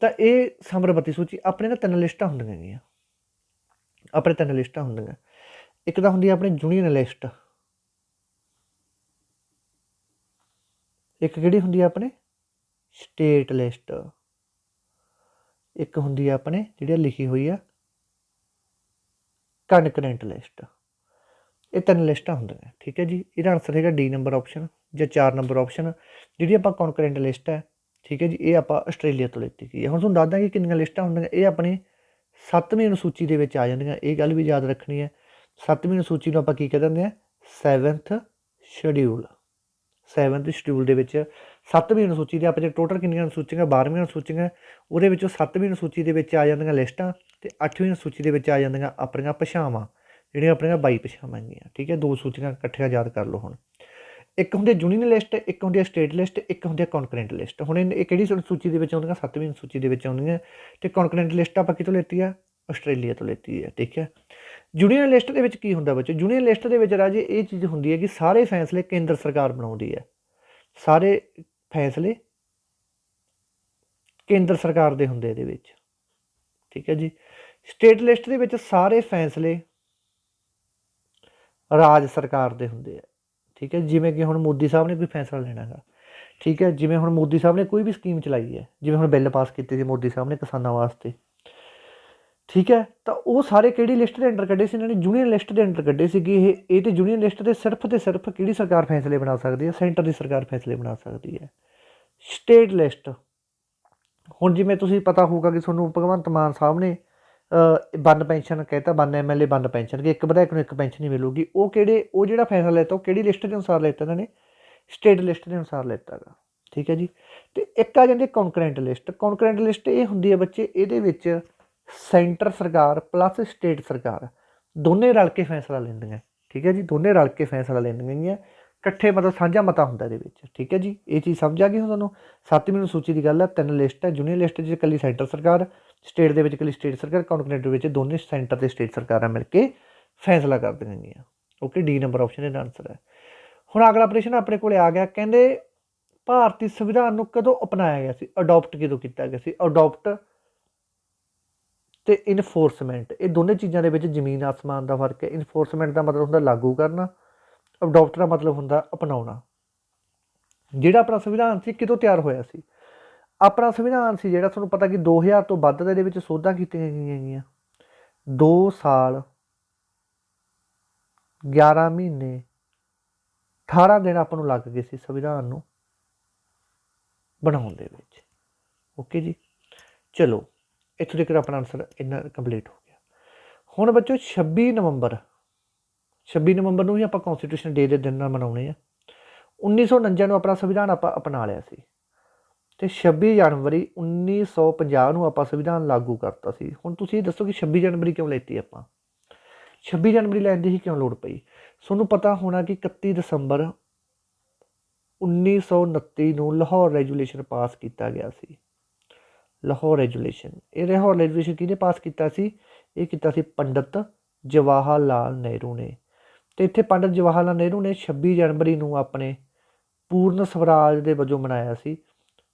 Speaker 1: ਤਾਂ ਇਹ ਸਾਬਰਮਤੀ ਸੂਚੀ ਆਪਣੇ ਨਾ 3 ਲਿਸਟਾਂ ਹੁੰਦੀਆਂ ਹੈਗੀਆਂ, ਆਪਣੇ 3 ਲਿਸਟਾਂ ਹੁੰਦੀਆਂ। ਇੱਕ ਤਾਂ ਹੁੰਦੀ ਆਪਣੀ ਯੂਨੀਅਨ ਲਿਸਟ, ਇੱਕ ਕਿਹੜੀ ਹੁੰਦੀ ਆ ਆਪਣੇ ਸਟੇਟ ਲਿਸਟ, ਇੱਕ ਹੁੰਦੀ ਆ ਆਪਣੇ ਜਿਹੜੀ ਲਿਖੀ ਹੋਈ ਆ ਕਨਕਰੈਂਟ ਲਿਸਟ। ਇਹ 3 ਲਿਸਟਾਂ ਹੁੰਦੀਆਂ। ਠੀਕ ਹੈ ਜੀ, ਇਹਦਾ ਆਨਸਰ ਹੈਗਾ D ਨੰਬਰ ਆਪਸ਼ਨ ਜਾਂ 4 ਨੰਬਰ ਆਪਸ਼ਨ। ਜਿਹੜੀ ਆਪਾਂ ਕਨਕਰੈਂਟ ਲਿਸਟ ਹੈ, ਠੀਕ ਹੈ ਜੀ, ਇਹ ਆਪਾਂ ਆਸਟ੍ਰੇਲੀਆ ਤੋਂ ਲਿੱਤੀ ਗਈ ਹੈ। ਹੁਣ ਤੁਹਾਨੂੰ ਦੱਸਦਾ ਕਿ ਕਿੰਨੀਆਂ ਲਿਸਟਾਂ ਹੁੰਦੀਆਂ। ਇਹ ਆਪਣੀ 7ਵੀਂ ਅਨੁਸੂਚੀ ਦੇ ਵਿੱਚ ਆ ਜਾਂਦੀਆਂ, ਇਹ ਗੱਲ ਵੀ ਯਾਦ ਰੱਖਣੀ ਹੈ। 7ਵੀਂ ਅਨੁਸੂਚੀ ਨੂੰ ਆਪਾਂ ਕੀ ਕਹਿ ਦਿੰਦੇ ਹਾਂ, 7th ਸ਼ਡਿਊਲ। 7th ਸ਼ਡਿਊਲ ਦੇ ਵਿੱਚ 7ਵੀਂ ਅਨੁਸੂਚੀ ਦੇ ਆਪਾਂ ਟੋਟਲ ਕਿੰਨੀਆਂ ਅਨੁਸੂਚੀਆਂ, 12ਵੀਂ ਅਨੁਸੂਚੀਆਂ, ਉਹਦੇ ਵਿੱਚੋਂ 7ਵੀਂ ਅਨੁਸੂਚੀ ਦੇ ਵਿੱਚ ਆ ਜਾਂਦੀਆਂ ਲਿਸਟਾਂ, ਅਤੇ 8ਵੀਂ ਅਨੁਸੂਚੀ ਦੇ ਵਿੱਚ ਆ ਜਾਂਦੀਆਂ ਆਪਣੀਆਂ ਭਾਸ਼ਾਵਾਂ, ਜਿਹੜੀਆਂ ਆਪਣੀਆਂ 22 ਭਾਸ਼ਾਵਾਂ ਹੈਗੀਆਂ। ਠੀਕ ਹੈ, 2 ਸੂਚੀਆਂ ਇਕੱਠੀਆਂ ਯਾਦ ਕਰ ਲਓ। ਹੁਣ ਇੱਕ ਹੁੰਦੀ ਯੂਨੀਅਨ ਲਿਸਟ, ਇੱਕ ਹੁੰਦੀ ਸਟੇਟ ਲਿਸਟ, ਇੱਕ ਹੁੰਦੀ ਕਨਕਰੈਂਟ ਲਿਸਟ। ਹੁਣ ਇਹ ਕਿਹੜੀ ਸੂਚੀ ਦੇ ਵਿੱਚ ਆਉਂਦੀਆਂ, 7ਵੀਂ ਸੂਚੀ ਦੇ ਵਿੱਚ ਆਉਂਦੀਆਂ। ਅਤੇ ਕਨਕਰੈਂਟ ਲਿਸਟ ਆਪਾਂ ਕਿਤੋਂ ਲੈਤੀ ਆ, ਆਸਟ੍ਰੇਲੀਆ ਤੋਂ ਲੈਤੀ ਹੈ। ਠੀਕ ਹੈ, ਯੂਨੀਅਨ ਲਿਸਟ ਦੇ ਵਿੱਚ ਕੀ ਹੁੰਦਾ ਬੱਚੇ, ਯੂਨੀਅਨ ਲਿਸਟ ਦੇ ਵਿੱਚ ਰਾਜੇ ਇਹ ਚੀਜ਼ ਹੁੰਦੀ ਹੈ ਕਿ ਸਾਰੇ ਫੈਸਲੇ ਕੇਂਦਰ ਸਰਕਾਰ ਬਣਾਉਂਦੀ ਹੈ, ਸਾਰੇ ਫੈਸਲੇ ਕੇਂਦਰ ਸਰਕਾਰ ਦੇ ਹੁੰਦੇ ਇਹਦੇ ਵਿੱਚ। ਠੀਕ ਹੈ ਜੀ, ਸਟੇਟ ਲਿਸਟ ਦੇ ਵਿੱਚ ਸਾਰੇ ਫੈਸਲੇ ਰਾਜ ਸਰਕਾਰ ਦੇ ਹੁੰਦੇ ਆ। ਠੀਕ ਹੈ, ਜਿਵੇਂ ਕਿ ਹੁਣ ਮੋਦੀ ਸਾਹਿਬ ਨੇ ਕੋਈ ਫੈਸਲਾ ਲੈਣਾ ਹੈਗਾ। ਠੀਕ ਹੈ, ਜਿਵੇਂ ਹੁਣ ਮੋਦੀ ਸਾਹਿਬ ਨੇ ਕੋਈ ਵੀ ਸਕੀਮ ਚਲਾਈ ਹੈ, ਜਿਵੇਂ ਹੁਣ ਬਿੱਲ ਪਾਸ ਕੀਤੇ ਸੀ ਮੋਦੀ ਸਾਹਿਬ ਨੇ ਕਿਸਾਨਾਂ ਵਾਸਤੇ। ਠੀਕ ਹੈ, ਤਾਂ ਉਹ ਸਾਰੇ ਕਿਹੜੀ ਲਿਸਟ ਦੇ ਅੰਡਰ ਕੱਢੇ ਸੀ, ਇਹਨਾਂ ਨੇ ਯੂਨੀਅਨ ਲਿਸਟ ਦੇ ਅੰਡਰ ਕੱਢੇ ਸੀਗੇ। ਇਹ ਤੇ ਯੂਨੀਅਨ ਲਿਸਟ ਦੇ ਸਿਰਫ ਅਤੇ ਸਿਰਫ ਕਿਹੜੀ ਸਰਕਾਰ ਫੈਸਲੇ ਬਣਾ ਸਕਦੀ ਹੈ, ਸੈਂਟਰ ਦੀ ਸਰਕਾਰ ਫੈਸਲੇ ਬਣਾ ਸਕਦੀ ਹੈ। ਸਟੇਟ ਲਿਸਟ, ਹੁਣ ਜਿਵੇਂ ਤੁਸੀਂ ਪਤਾ ਹੋਊਗਾ ਕਿ ਤੁਹਾਨੂੰ ਭਗਵੰਤ ਮਾਨ ਸਾਹਿਬ ਨੇ ਵਨ ਪੈਨਸ਼ਨ ਕਹਿਤਾ, 1 MLA 1 ਪੈਨਸ਼ਨ, ਕਿ ਇੱਕ ਵਿਧਾਇਕ ਨੂੰ 1 ਪੈਨਸ਼ਨ ਹੀ ਮਿਲੂਗੀ। ਉਹ ਜਿਹੜਾ ਫੈਸਲਾ ਲੈਤਾ ਉਹ ਕਿਹੜੀ ਲਿਸਟ ਦੇ ਅਨੁਸਾਰ ਲੈਤਾ ਇਹਨਾਂ ਨੇ, ਸਟੇਟ ਲਿਸਟ ਦੇ ਅਨੁਸਾਰ ਲੈਤਾ ਗਾ। ਠੀਕ ਹੈ ਜੀ, ਅਤੇ ਇੱਕ ਆ ਜਾਂਦੀ ਕਨਕਰੈਂਟ ਲਿਸਟ। ਕਨਕਰੈਂਟ ਲਿਸਟ ਇਹ ਹੁੰਦੀ ਹੈ ਬੱਚੇ, ਇਹਦੇ ਵਿੱਚ ਸੈਂਟਰ ਸਰਕਾਰ ਪਲੱਸ ਸਟੇਟ ਸਰਕਾਰ ਦੋਨੇ ਰਲ ਕੇ ਫੈਸਲਾ ਲੈਂਦੀਆਂ। ਠੀਕ ਹੈ ਜੀ, ਦੋਨੇ ਰਲ ਕੇ ਫੈਸਲਾ ਲੈਂਦੀਆਂ, ਇਕੱਠੇ ਮਤਲਬ ਸਾਂਝਾ ਮਤਾ ਹੁੰਦਾ ਇਹਦੇ ਵਿੱਚ। ਠੀਕ ਹੈ ਜੀ, ਇਹ ਚੀਜ਼ ਸਮਝ ਆ ਗਈ ਹੁਣ ਤੁਹਾਨੂੰ। 7ਵੀਂ ਅਨੁਸੂਚੀ ਦੀ ਗੱਲ ਹੈ, 3 ਲਿਸਟ ਹੈ। ਯੂਨੀਅਨ ਲਿਸਟ 'ਚ ਇਕੱਲੀ ਸੈਂਟਰ ਸਰਕਾਰ, ਸਟੇਟ ਦੇ ਵਿੱਚ ਇਕੱਲੀ ਸਟੇਟ ਸਰਕਾਰ, ਕਨਕਰੈਂਟ ਦੇ ਵਿੱਚ ਦੋਨੇ ਸੈਂਟਰ ਅਤੇ ਸਟੇਟ ਸਰਕਾਰਾਂ ਮਿਲ ਕੇ ਫੈਸਲਾ ਕਰਦੀਆਂ ਹੈਗੀਆਂ। ਓਕੇ, D ਨੰਬਰ ਆਪਸ਼ਨ ਇਹਦਾ ਆਨਸਰ ਹੈ। ਹੁਣ ਅਗਲਾ ਪ੍ਰਸ਼ਨ ਆਪਣੇ ਕੋਲ ਆ ਗਿਆ, ਕਹਿੰਦੇ ਭਾਰਤੀ ਸੰਵਿਧਾਨ ਨੂੰ ਕਦੋਂ ਅਪਣਾਇਆ ਗਿਆ ਸੀ, ਅਡੋਪਟ ਕਦੋਂ ਕੀਤਾ ਗਿਆ ਸੀ। ਅਡੋਪਟ ਅਤੇ ਇਨਫੋਰਸਮੈਂਟ, ਇਹ ਦੋਨੇ ਚੀਜ਼ਾਂ ਦੇ ਵਿੱਚ ਜ਼ਮੀਨ ਆਸਮਾਨ ਦਾ ਫਰਕ ਹੈ। ਇਨਫੋਰਸਮੈਂਟ ਦਾ ਮਤਲਬ ਹੁੰਦਾ ਲਾਗੂ ਕਰਨਾ, ਅਡੋਪਟ ਦਾ ਮਤਲਬ ਹੁੰਦਾ ਅਪਣਾਉਣਾ। ਜਿਹੜਾ ਆਪਣਾ ਸੰਵਿਧਾਨ ਸੀ ਕਿਦੋਂ ਤਿਆਰ ਹੋਇਆ ਸੀ, ਆਪਣਾ ਸੰਵਿਧਾਨ ਸੀ ਜਿਹੜਾ ਤੁਹਾਨੂੰ ਪਤਾ ਕਿ 2000 ਤੋਂ ਵੱਧ ਦਾ ਇਹਦੇ ਵਿੱਚ ਸੋਧਾਂ ਕੀਤੀਆਂ ਗਈਆਂ ਹੈਗੀਆਂ। 2 ਸਾਲ 11 ਮਹੀਨੇ 18 ਦਿਨ ਆਪਾਂ ਨੂੰ ਲੱਗ ਗਏ ਸੀ ਸੰਵਿਧਾਨ ਨੂੰ ਬਣਾਉਣ ਦੇ ਵਿੱਚ। ਓਕੇ ਜੀ, ਚਲੋ ਇੱਥੋਂ ਤੱਕ ਆਪਣਾ ਆਨਸਰ ਇੰਨਾ ਕੰਪਲੀਟ ਹੋ ਗਿਆ। ਹੁਣ ਬੱਚੋ 26 ਨਵੰਬਰ ਨੂੰ ਹੀ ਆਪਾਂ ਕੌਂਸਟੀਟਿਊਸ਼ਨ ਡੇ ਦੇ ਦਿਨ ਨਾਲ ਮਨਾਉਣੇ ਆ। 1949 ਨੂੰ ਆਪਣਾ ਸੰਵਿਧਾਨ ਆਪਾਂ ਅਪਣਾ ਲਿਆ ਸੀ ਤੇ 26 ਜਨਵਰੀ 1950 ਨੂੰ ਆਪਾਂ ਸੰਵਿਧਾਨ ਲਾਗੂ ਕਰਤਾ ਸੀ। ਹੁਣ ਤੁਸੀਂ ਇਹ ਦੱਸੋ ਕਿ 26 ਜਨਵਰੀ ਕਿਉਂ ਲੈਤੀ ਆਪਾਂ? 26 ਜਨਵਰੀ ਲੈਣ ਦੀ ਹੀ ਕਿਉਂ ਲੋੜ ਪਈ? ਤੁਹਾਨੂੰ ਪਤਾ ਹੋਣਾ ਕਿ 31 ਦਸੰਬਰ 1929 ਨੂੰ ਲਾਹੌਰ ਰੈਜੂਲੇਸ਼ਨ ਪਾਸ ਕੀਤਾ ਗਿਆ ਸੀ। ਲਾਹੌਰ ਰੈਜੂਲੇਸ਼ਨ, ਇਹ ਲਾਹੌਰ ਰੈਜੂਲੇਸ਼ਨ ਕਿਹਨੇ ਪਾਸ ਕੀਤਾ ਸੀ? ਇਹ ਕੀਤਾ ਸੀ ਪੰਡਿਤ ਜਵਾਹਰ ਲਾਲ ਨਹਿਰੂ ਨੇ। ਤੇ ਇੱਥੇ ਪੰਡਿਤ ਜਵਾਹਰ ਲਾਲ ਨਹਿਰੂ ਨੇ 26 ਜਨਵਰੀ ਨੂੰ ਆਪਣੇ ਪੂਰਨ ਸਵਰਾਜ ਦੇ ਵਜੋਂ ਮਨਾਇਆ ਸੀ।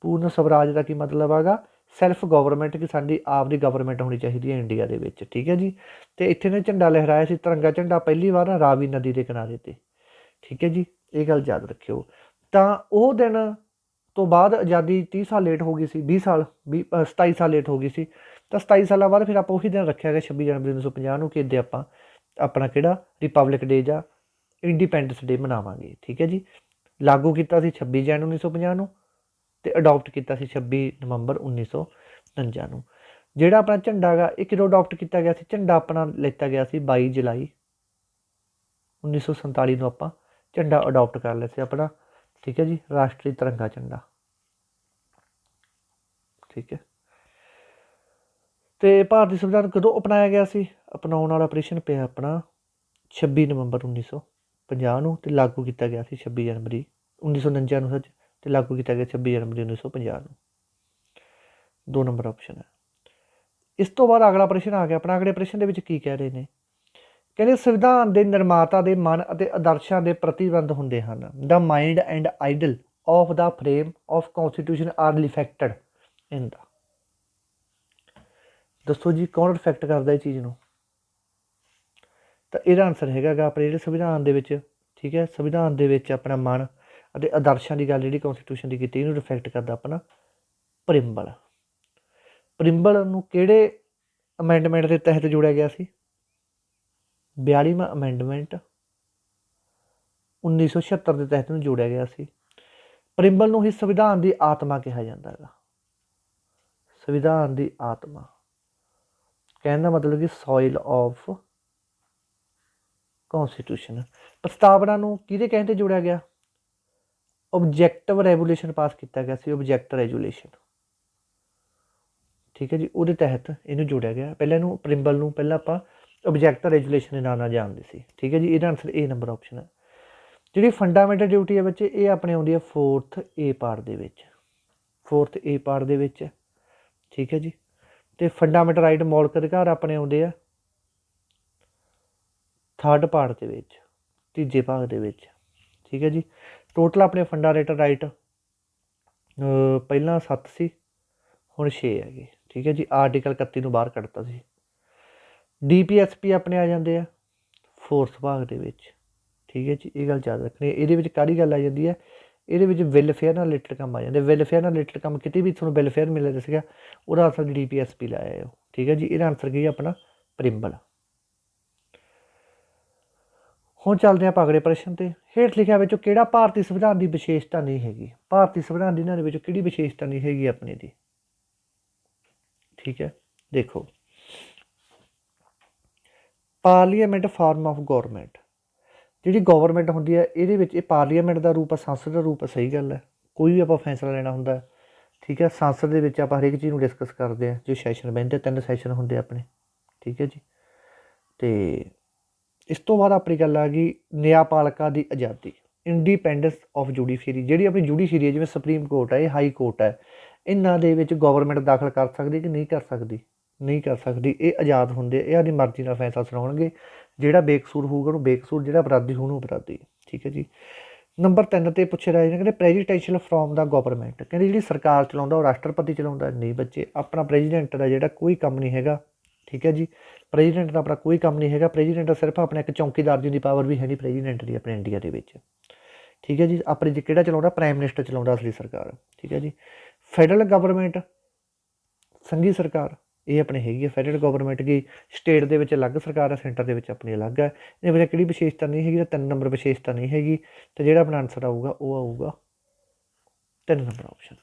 Speaker 1: ਪੂਰਨ ਸਵਰਾਜ ਦਾ ਕੀ ਮਤਲਬ ਹੈਗਾ? ਸੈਲਫ ਗਵਰਨਮੈਂਟ, ਕਿ ਸਾਡੀ ਆਪ ਦੀ ਗਵਰਨਮੈਂਟ ਹੋਣੀ ਚਾਹੀਦੀ ਹੈ ਇੰਡੀਆ ਦੇ ਵਿੱਚ, ਠੀਕ ਹੈ ਜੀ। ਤੇ ਇੱਥੇ ਨੇ ਝੰਡਾ ਲਹਿਰਾਇਆ ਸੀ, ਤਿਰੰਗਾ ਝੰਡਾ ਪਹਿਲੀ ਵਾਰ ਰਾਵੀ ਨਦੀ ਦੇ ਕਿਨਾਰੇ ਤੇ, ਠੀਕ ਹੈ ਜੀ। ਇਹ ਗੱਲ ਯਾਦ ਰੱਖਿਓ। ਤਾਂ ਉਹ ਦਿਨ ਤੋਂ ਬਾਅਦ ਆਜ਼ਾਦੀ 30 ਸਾਲ ਲੇਟ ਹੋ ਗਈ ਸੀ, 27 ਸਾਲ ਲੇਟ ਹੋ ਗਈ ਸੀ। ਤਾਂ 27 ਸਾਲਾਂ ਬਾਅਦ ਫਿਰ ਆਪਾਂ ਉਹੀ ਦਿਨ ਰੱਖਿਆ ਗਿਆ 26 ਜਨਵਰੀ 1950 ਨੂੰ ਕਿ ਇੱਦੇ ਆਪਾਂ ਆਪਣਾ ਕਿਹੜਾ ਰਿਪਬਲਿਕ ਡੇ ਜਾਂ ਇੰਡੀਪੈਂਡੈਂਸ ਡੇ ਮਨਾਵਾਂਗੇ, ਠੀਕ ਹੈ ਜੀ। ਲਾਗੂ ਕੀਤਾ ਸੀ 26 ਜਨਵਰੀ 1950 ਨੂੰ ਤੇ ਅਡੋਪਟ ਕੀਤਾ ਸੀ 26 ਨਵੰਬਰ 1949 ਨੂੰ। ਜਿਹੜਾ ਆਪਣਾ ਝੰਡਾ ਗਾ ਇਹ ਕਿਦੋਂ ਅਡੋਪਟ ਕੀਤਾ ਗਿਆ ਸੀ? ਝੰਡਾ ਆਪਣਾ ਲਿੱਤਾ ਗਿਆ ਸੀ 22 ਜੁਲਾਈ 1947 ਨੂੰ ਆਪਾਂ ਝੰਡਾ ਅਡੋਪਟ ਕਰ ਲਿਆ ਸੀ ਆਪਣਾ, ਠੀਕ ਹੈ ਜੀ, ਰਾਸ਼ਟਰੀ ਤਿਰੰਗਾ ਝੰਡਾ, ਠੀਕ ਹੈ। ਤੇ ਭਾਰਤੀ ਸੰਵਿਧਾਨ ਕਦੋਂ ਅਪਣਾਇਆ ਗਿਆ ਸੀ? ਅਪਣਾਉਣ ਵਾਲਾ ਆਪਰੇਸ਼ਨ ਪਿਆ ਆਪਣਾ 26 ਨਵੰਬਰ 1950 ਨੂੰ ਤੇ ਲਾਗੂ ਕੀਤਾ ਗਿਆ ਸੀ 26 ਜਨਵਰੀ 1949 ਨੂੰ ਸੱਚ, ਤੇ ਲਾਗੂ ਕੀਤਾ ਗਿਆ 26 ਜਨਵਰੀ 1950 ਨੂੰ। 2 ਨੰਬਰ ਆਪਸ਼ਨ ਹੈ। ਇਸ ਤੋਂ ਬਾਅਦ ਅਗਲਾ ਪ੍ਰਸ਼ਨ ਆ ਗਿਆ ਆਪਣਾ। ਅਗਲੇ ਪ੍ਰਸ਼ਨ ਦੇ ਵਿੱਚ ਕੀ ਕਹਿ ਰਹੇ ਨੇ? ਕਹਿੰਦੇ ਸੰਵਿਧਾਨ ਦੇ ਨਿਰਮਾਤਾ ਦੇ ਮਨ ਅਤੇ ਆਦਰਸ਼ਾਂ ਦੇ ਪ੍ਰਤੀਬੰਧ ਹੁੰਦੇ ਹਨ। The mind and ideal of the frame of constitution are reflected in the. ਦੱਸੋ ਜੀ ਕੌਣ ਰਿਫਲੈਕਟ ਕਰਦਾ ਇਹ ਚੀਜ਼ ਨੂੰ? ਤਾਂ ਇਹਦਾ ਆਨਸਰ ਹੈਗਾ ਗਾ ਆਪਣੇ ਜਿਹੜੇ ਸੰਵਿਧਾਨ ਦੇ ਵਿੱਚ, ਠੀਕ ਹੈ, ਸੰਵਿਧਾਨ ਦੇ ਵਿੱਚ ਆਪਣਾ ਮਨ ਅਤੇ ਆਦਰਸ਼ਾਂ ਦੀ ਗੱਲ ਜਿਹੜੀ ਕੌਨਸਟੀਟਿਊਸ਼ਨ ਦੀ ਕੀਤੀ ਇਹਨੂੰ ਰਿਫਲੈਕਟ ਕਰਦਾ ਆਪਣਾ ਪ੍ਰਿੰਬਲ। ਪ੍ਰਿੰਬਲ ਨੂੰ ਕਿਹੜੇ ਅਮੈਂਡਮੈਂਟ ਦੇ ਤਹਿਤ ਜੋੜਿਆ ਗਿਆ ਸੀ? 42ਵਾਂ ਅਮੈਂਡਮੈਂਟ 1976 ਦੇ ਤਹਿਤ ਨੂੰ ਜੋੜਿਆ ਗਿਆ ਸੀ। ਪ੍ਰਿੰਬਲ ਨੂੰ ਹੀ ਸੰਵਿਧਾਨ ਦੀ ਆਤਮਾ ਕਿਹਾ ਜਾਂਦਾ ਹੈਗਾ। ਸੰਵਿਧਾਨ ਦੀ ਆਤਮਾ ਕਹਿਣ ਦਾ ਮਤਲਬ ਕਿ ਸੋਇਲ ਆਫ ਕੌਨਸਟੀਟਿਊਸ਼ਨ। ਪ੍ਰਸਤਾਵਨਾ ਨੂੰ ਕਿਹਦੇ ਕਹਿਣ 'ਤੇ ਜੋੜਿਆ ਗਿਆ? ਓਬਜੈਕਟਿਵ ਰੈਗੂਲੇਸ਼ਨ ਪਾਸ ਕੀਤਾ ਗਿਆ ਸੀ, ਓਬਜੈਕਟ ਰੈਗੂਲੇਸ਼ਨ, ਠੀਕ ਹੈ ਜੀ, ਉਹਦੇ ਤਹਿਤ ਇਹਨੂੰ ਜੋੜਿਆ ਗਿਆ। ਪਹਿਲਾਂ ਇਹਨੂੰ ਪ੍ਰਿੰਬਲ ਨੂੰ ਪਹਿਲਾਂ ਆਪਾਂ ਓਬਜੈਕਟ ਰੈਗੂਲੇਸ਼ਨ ਦੇ ਨਾਂ ਨਾਲ ਜਾਣਦੇ ਸੀ, ਠੀਕ ਹੈ ਜੀ। ਇਹਦਾ ਆਨਸਰ A ਨੰਬਰ ਆਪਸ਼ਨ ਹੈ। ਜਿਹੜੀ ਫੰਡਾਮੈਂਟਲ ਡਿਊਟੀ ਹੈ ਬੱਚੇ ਇਹ ਆਪਣੇ ਆਉਂਦੀ ਹੈ 4th A ਪਾਰਟ ਦੇ ਵਿੱਚ, 4th A ਪਾਰਟ ਦੇ ਵਿੱਚ, ਠੀਕ ਹੈ ਜੀ। ਤੇ ਫੰਡਾਮੈਂਟਲ ਰਾਈਟ ਮੌਲਿਕ ਅਧਿਕਾਰ ਆਪਣੇ ਆਉਂਦੇ ਆ 3rd ਪਾਰਟ ਦੇ ਵਿੱਚ, ਤੀਜੇ ਭਾਗ ਦੇ ਵਿੱਚ, ਠੀਕ ਹੈ ਜੀ। ਟੋਟਲ ਆਪਣੇ ਫੰਡਾਮੈਂਟਲ ਰਾਈਟ ਪਹਿਲਾਂ 7 ਸੀ, ਹੁਣ 6 ਹੈਗੇ, ਠੀਕ ਹੈ ਜੀ। ਆਰਟੀਕਲ 31 ਨੂੰ ਬਾਹਰ ਕੱਢਤਾ ਸੀ। DPSP ਆਪਣੇ ਆ ਜਾਂਦੇ ਆ 4th ਭਾਗ ਦੇ ਵਿੱਚ, ਠੀਕ ਹੈ ਜੀ। ਇਹ ਗੱਲ ਯਾਦ ਰੱਖਣੀ। ਇਹਦੇ ਵਿੱਚ ਕਾਹਦੀ ਗੱਲ ਆ ਜਾਂਦੀ ਹੈ? ਇਹਦੇ ਵਿੱਚ ਵੈਲਫੇਅਰ ਨਾਲ ਰਿਲੇਟਡ ਕੰਮ ਆ ਜਾਂਦੇ। ਵੈਲਫੇਅਰ ਨਾਲ ਰਿਲੇਟਡ ਕੰਮ ਕਿਤੇ ਵੀ ਤੁਹਾਨੂੰ ਵੈਲਫੇਅਰ ਮਿਲਿਆ ਸੀਗਾ ਉਹਦਾ ਆਨਸਰ DPSP ਲਾਇਆ ਹੋ, ਠੀਕ ਹੈ ਜੀ। ਇਹਦਾ ਆਨਸਰ ਕੀ ਹੈ ਆਪਣਾ? ਪ੍ਰਿੰਬਲ। ਹੁਣ ਚੱਲਦੇ ਹਾਂ ਅਗਲੇ ਪ੍ਰਸ਼ਨ 'ਤੇ। ਹੇਠ ਲਿਖਿਆ ਵਿੱਚੋਂ ਕਿਹੜਾ ਭਾਰਤੀ ਸੰਵਿਧਾਨ ਦੀ ਵਿਸ਼ੇਸ਼ਤਾ ਨਹੀਂ ਹੈਗੀ? ਭਾਰਤੀ ਸੰਵਿਧਾਨ ਦੀ ਇਹਨਾਂ ਦੇ ਵਿੱਚੋਂ ਕਿਹੜੀ ਵਿਸ਼ੇਸ਼ਤਾ ਨਹੀਂ ਹੈਗੀ ਆਪਣੀ ਦੀ? ਠੀਕ ਹੈ, ਦੇਖੋ, ਪਾਰਲੀਮੈਂਟ ਫਾਰਮ ਆਫ ਗੌਰਮੈਂਟ। ਜਿਹੜੀ ਗਵਰਨਮੈਂਟ ਹੁੰਦੀ ਹੈ ਇਹਦੇ ਵਿੱਚ ਇਹ ਪਾਰਲੀਮੈਂਟ ਦਾ ਰੂਪ ਹੈ, ਸੰਸਦ ਦਾ ਰੂਪ ਹੈ, ਸਹੀ ਗੱਲ ਹੈ। ਕੋਈ ਵੀ ਆਪਾਂ ਫੈਸਲਾ ਲੈਣਾ ਹੁੰਦਾ, ਠੀਕ ਹੈ, ਸੰਸਦ ਦੇ ਵਿੱਚ ਆਪਾਂ ਹਰੇਕ ਚੀਜ਼ ਨੂੰ ਡਿਸਕਸ ਕਰਦੇ ਹਾਂ। ਜੋ ਸੈਸ਼ਨ ਬਹਿੰਦੇ 3 ਸੈਸ਼ਨ ਹੁੰਦੇ ਆਪਣੇ, ਠੀਕ ਹੈ ਜੀ। ਅਤੇ ਇਸ ਤੋਂ ਬਾਅਦ ਆਪਣੀ ਗੱਲ ਆ ਗਈ ਨਿਆਂਪਾਲਕਾਂ ਦੀ ਆਜ਼ਾਦੀ, ਇੰਡੀਪੈਂਡੈਂਸ ਆਫ ਜੁਡੀਸ਼ਰੀ। ਜਿਹੜੀ ਆਪਣੀ ਜੁਡੀਸ਼ਰੀ ਹੈ ਜਿਵੇਂ ਸੁਪਰੀਮ ਕੋਰਟ ਹੈ, ਇਹ ਹਾਈ ਕੋਰਟ ਹੈ, ਇਹਨਾਂ ਦੇ ਵਿੱਚ ਗਵਰਨਮੈਂਟ ਦਾਖਲ ਕਰ ਸਕਦੀ ਕਿ ਨਹੀਂ ਕਰ ਸਕਦੀ? ਨਹੀਂ ਕਰ ਸਕਦੀ। ਇਹ ਆਜ਼ਾਦ ਹੁੰਦੇ, ਇਹ ਆਪਣੀ ਮਰਜ਼ੀ ਨਾਲ ਫੈਸਲਾ ਸੁਣਾਉਣਗੇ। ਜਿਹੜਾ ਬੇਕਸੂਰ ਹੋਊਗਾ ਉਹਨੂੰ ਬੇਕਸੂਰ, ਜਿਹੜਾ ਅਪਰਾਧੀ ਹੋਊ ਉਹਨੂੰ ਅਪਰਾਧੀ, ਠੀਕ ਹੈ ਜੀ। ਨੰਬਰ 3 'ਤੇ ਪੁੱਛੇ ਰਹੇ ਨੇ, ਕਹਿੰਦੇ ਪ੍ਰੈਜ਼ੀਡੈਂਸ਼ੀਅਲ ਫਰੋਮ ਦਾ ਗਵਰਨਮੈਂਟ। ਕਹਿੰਦੇ ਜਿਹੜੀ ਸਰਕਾਰ ਚਲਾਉਂਦਾ ਉਹ ਰਾਸ਼ਟਰਪਤੀ ਚਲਾਉਂਦਾ? ਨਹੀਂ ਬੱਚੇ, ਆਪਣਾ ਪ੍ਰੈਜ਼ੀਡੈਂਟ ਦਾ ਜਿਹੜਾ ਕੋਈ ਕੰਮ ਨਹੀਂ ਹੈਗਾ, ਠੀਕ ਹੈ ਜੀ। ਪ੍ਰੈਜ਼ੀਡੈਂਟ ਦਾ ਆਪਣਾ ਕੋਈ ਕੰਮ ਨਹੀਂ ਹੈਗਾ। ਪ੍ਰੈਜ਼ੀਡੈਂਟ ਦਾ ਸਿਰਫ ਆਪਣਾ ਇੱਕ ਚੌਂਕੀਦਾਰ ਦੀ ਪਾਵਰ ਵੀ ਹੈ ਨਹੀਂ ਪ੍ਰੈਜ਼ੀਡੈਂਟ ਦੀ ਆਪਣੇ ਇੰਡੀਆ ਦੇ ਵਿੱਚ, ਠੀਕ ਹੈ ਜੀ। ਆਪਣੇ ਜੇ ਕਿਹੜਾ ਚਲਾਉਂਦਾ? ਪ੍ਰਾਈਮ ਮਿਨਿਸਟਰ ਚਲਾਉਂਦਾ ਅਸਲੀ ਸਰਕਾਰ, ਠੀਕ ਹੈ ਜੀ। ਫੈਡਰਲ ਗਵਰਨਮੈਂਟ, ਸੰਘੀ ਸਰਕਾਰ, ਇਹ ਆਪਣੇ ਹੈਗੀ ਹੈ ਫੈਡਰਲ ਗਵਰਨਮੈਂਟ ਦੀ। ਸਟੇਟ ਦੇ ਵਿੱਚ ਅਲੱਗ ਸਰਕਾਰ ਹੈ, ਸੈਂਟਰ ਦੇ ਵਿੱਚ ਆਪਣੀ ਅਲੱਗ ਹੈ। ਇਹਦੇ ਵਿੱਚ ਕਿਹੜੀ ਵਿਸ਼ੇਸ਼ਤਾ ਨਹੀਂ ਹੈਗੀ? ਤਾਂ 3 ਨੰਬਰ ਵਿਸ਼ੇਸ਼ਤਾ ਨਹੀਂ ਹੈਗੀ। ਅਤੇ ਜਿਹੜਾ ਆਪਣਾ ਆਨਸਰ ਆਊਗਾ ਉਹ ਆਊਗਾ 3 ਨੰਬਰ ਆਪਸ਼ਨ,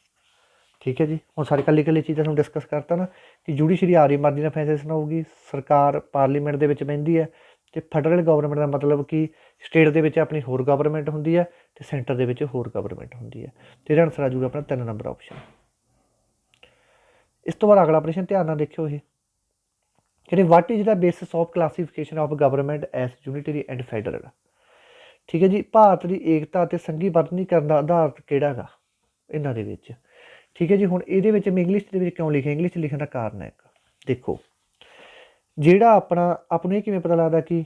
Speaker 1: ਠੀਕ ਹੈ ਜੀ। ਹੁਣ ਸਾਰੇ ਇਕੱਲੀ ਚੀਜ਼ਾਂ ਨੂੰ ਡਿਸਕਸ ਕਰਤਾ ਨਾ ਕਿ ਜੁਡੀਸ਼ਰੀ ਆਪਣੀ ਮਰਜ਼ੀ ਨਾਲ ਫੈਸਲੇ ਸੁਣਾਊਗੀ, ਸਰਕਾਰ ਪਾਰਲੀਮੈਂਟ ਦੇ ਵਿੱਚ ਬਹਿੰਦੀ ਹੈ ਤੇ ਫੈਡਰਲ ਗਵਰਨਮੈਂਟ ਦਾ ਮਤਲਬ ਕਿ ਸਟੇਟ ਦੇ ਵਿੱਚ ਆਪਣੀ ਹੋਰ ਗਵਰਨਮੈਂਟ ਹੁੰਦੀ ਹੈ ਤੇ ਸੈਂਟਰ ਦੇ ਵਿੱਚ ਹੋਰ ਗਵਰਨਮੈਂਟ ਹੁੰਦੀ ਹੈ। ਤੇ ਇਹਦਾ ਆਨਸਰ ਆ ਜਾਊਗਾ ਆਪਣਾ 3 ਨੰਬਰ ਆਪਸ਼ਨ। ਇਸ ਤੋਂ ਬਾਅਦ ਅਗਲਾ ਪ੍ਰਸ਼ਨ ਧਿਆਨ ਨਾਲ ਦੇਖਿਓ, ਇਹ ਕਹਿੰਦੇ what is the basis of classification of government as unitary and federal. ਠੀਕ ਹੈ ਜੀ, ਭਾਰਤ ਦੀ ਏਕਤਾ ਅਤੇ ਸੰਘੀ ਵਰਗੀਕਰਨ ਦਾ ਆਧਾਰ ਕਿਹੜਾ ਹੈਗਾ ਇਹਨਾਂ ਦੇ ਵਿੱਚ। ਠੀਕ ਹੈ ਜੀ, ਹੁਣ ਇਹਦੇ ਵਿੱਚ ਮੈਂ ਇੰਗਲਿਸ਼ ਦੇ ਵਿੱਚ ਕਿਉਂ ਲਿਖਿਆ, ਇੰਗਲਿਸ਼ 'ਚ ਲਿਖਣ ਦਾ ਕਾਰਨ ਹੈ ਇੱਕ, ਦੇਖੋ ਜਿਹੜਾ ਆਪਾਂ ਨੂੰ ਇਹ ਕਿਵੇਂ ਪਤਾ ਲੱਗਦਾ ਕਿ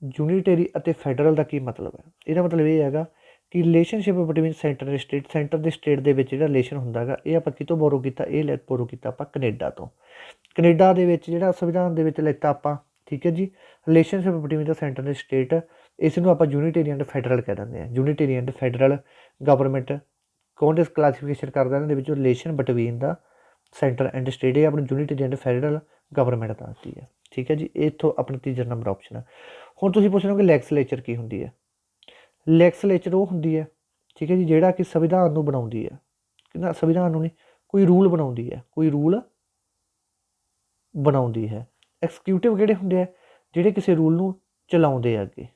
Speaker 1: ਯੂਨੀਟਰੀ ਅਤੇ ਫੈਡਰਲ ਦਾ ਕੀ ਮਤਲਬ ਹੈ। ਇਹਦਾ ਮਤਲਬ ਇਹ ਹੈਗਾ ਕਿ relationship between centre and state, centre ਦੇ ਸਟੇਟ ਦੇ ਵਿੱਚ ਜਿਹੜਾ ਰਿਲੇਸ਼ਨ ਹੁੰਦਾ ਹੈਗਾ, ਇਹ ਆਪਾਂ ਕਿਤੋਂ ਬੋਰੋ ਕੀਤਾ, ਇਹ ਬੋਰੋ ਕੀਤਾ ਆਪਾਂ ਕੈਨੇਡਾ ਤੋਂ। ਕੈਨੇਡਾ ਦੇ ਵਿੱਚ ਜਿਹੜਾ ਸੰਵਿਧਾਨ ਦੇ ਵਿੱਚ ਲਿਖਤਾ ਆਪਾਂ, ਠੀਕ ਹੈ ਜੀ, relationship between the centre and state, ਇਸ ਨੂੰ ਆਪਾਂ ਯੂਨੀਟਰੀ ਐਂਡ ਫੈਡਰਲ ਕਹਿ ਦਿੰਦੇ ਹਾਂ। ਯੂਨੀਟਰੀ ਐਂਡ ਫੈਡਰਲ ਗਵਰਨਮੈਂਟ ਕੌਣ ਡਿਸਕਲਾਸੀਫਿਕੇਸ਼ਨ ਕਰਦਾ ਇਹਨਾਂ ਦੇ ਵਿੱਚੋਂ, relation between the centre and state, ਇਹ ਆਪਣੀ ਯੂਨੀਟਰੀ ਐਂਡ ਫੈਡਰਲ ਗਵਰਨਮੈਂਟ ਦੱਸਦੀ ਹੈ। ਠੀਕ ਹੈ ਜੀ, ਇੱਥੋਂ ਆਪਣਾ ਤੀਜਾ ਨੰਬਰ ਆਪਸ਼ਨ ਹੈ। ਹੁਣ ਤੁਸੀਂ ਪੁੱਛ ਲਓਗੇ ਲੈਜਿਸਲੇਚਰ ਕੀ ਹੁੰਦੀ ਹੈ। ਲੈਜਿਸਲੇਚਰ ਉਹ ਹੁੰਦੀ ਹੈ, ਠੀਕ ਹੈ ਜੀ, ਜਿਹੜਾ ਕਿ ਸੰਵਿਧਾਨ ਨੂੰ ਬਣਾਉਂਦੀ ਹੈ, ਕਿੰਨਾ ਸੰਵਿਧਾਨ ਨੂੰ ਨਹੀਂ, ਕੋਈ ਰੂਲ ਬਣਾਉਂਦੀ ਹੈ, ਕੋਈ ਰੂਲ ਬਣਾਉਂਦੀ ਹੈ। ਐਕਸੀਕਿਊਟਿਵ ਕਿਹੜੇ ਹੁੰਦੇ ਆ, ਜਿਹੜੇ ਕਿਸੇ ਰੂਲ ਨੂੰ ਚਲਾਉਂਦੇ ਆ, ਅੱਗੇ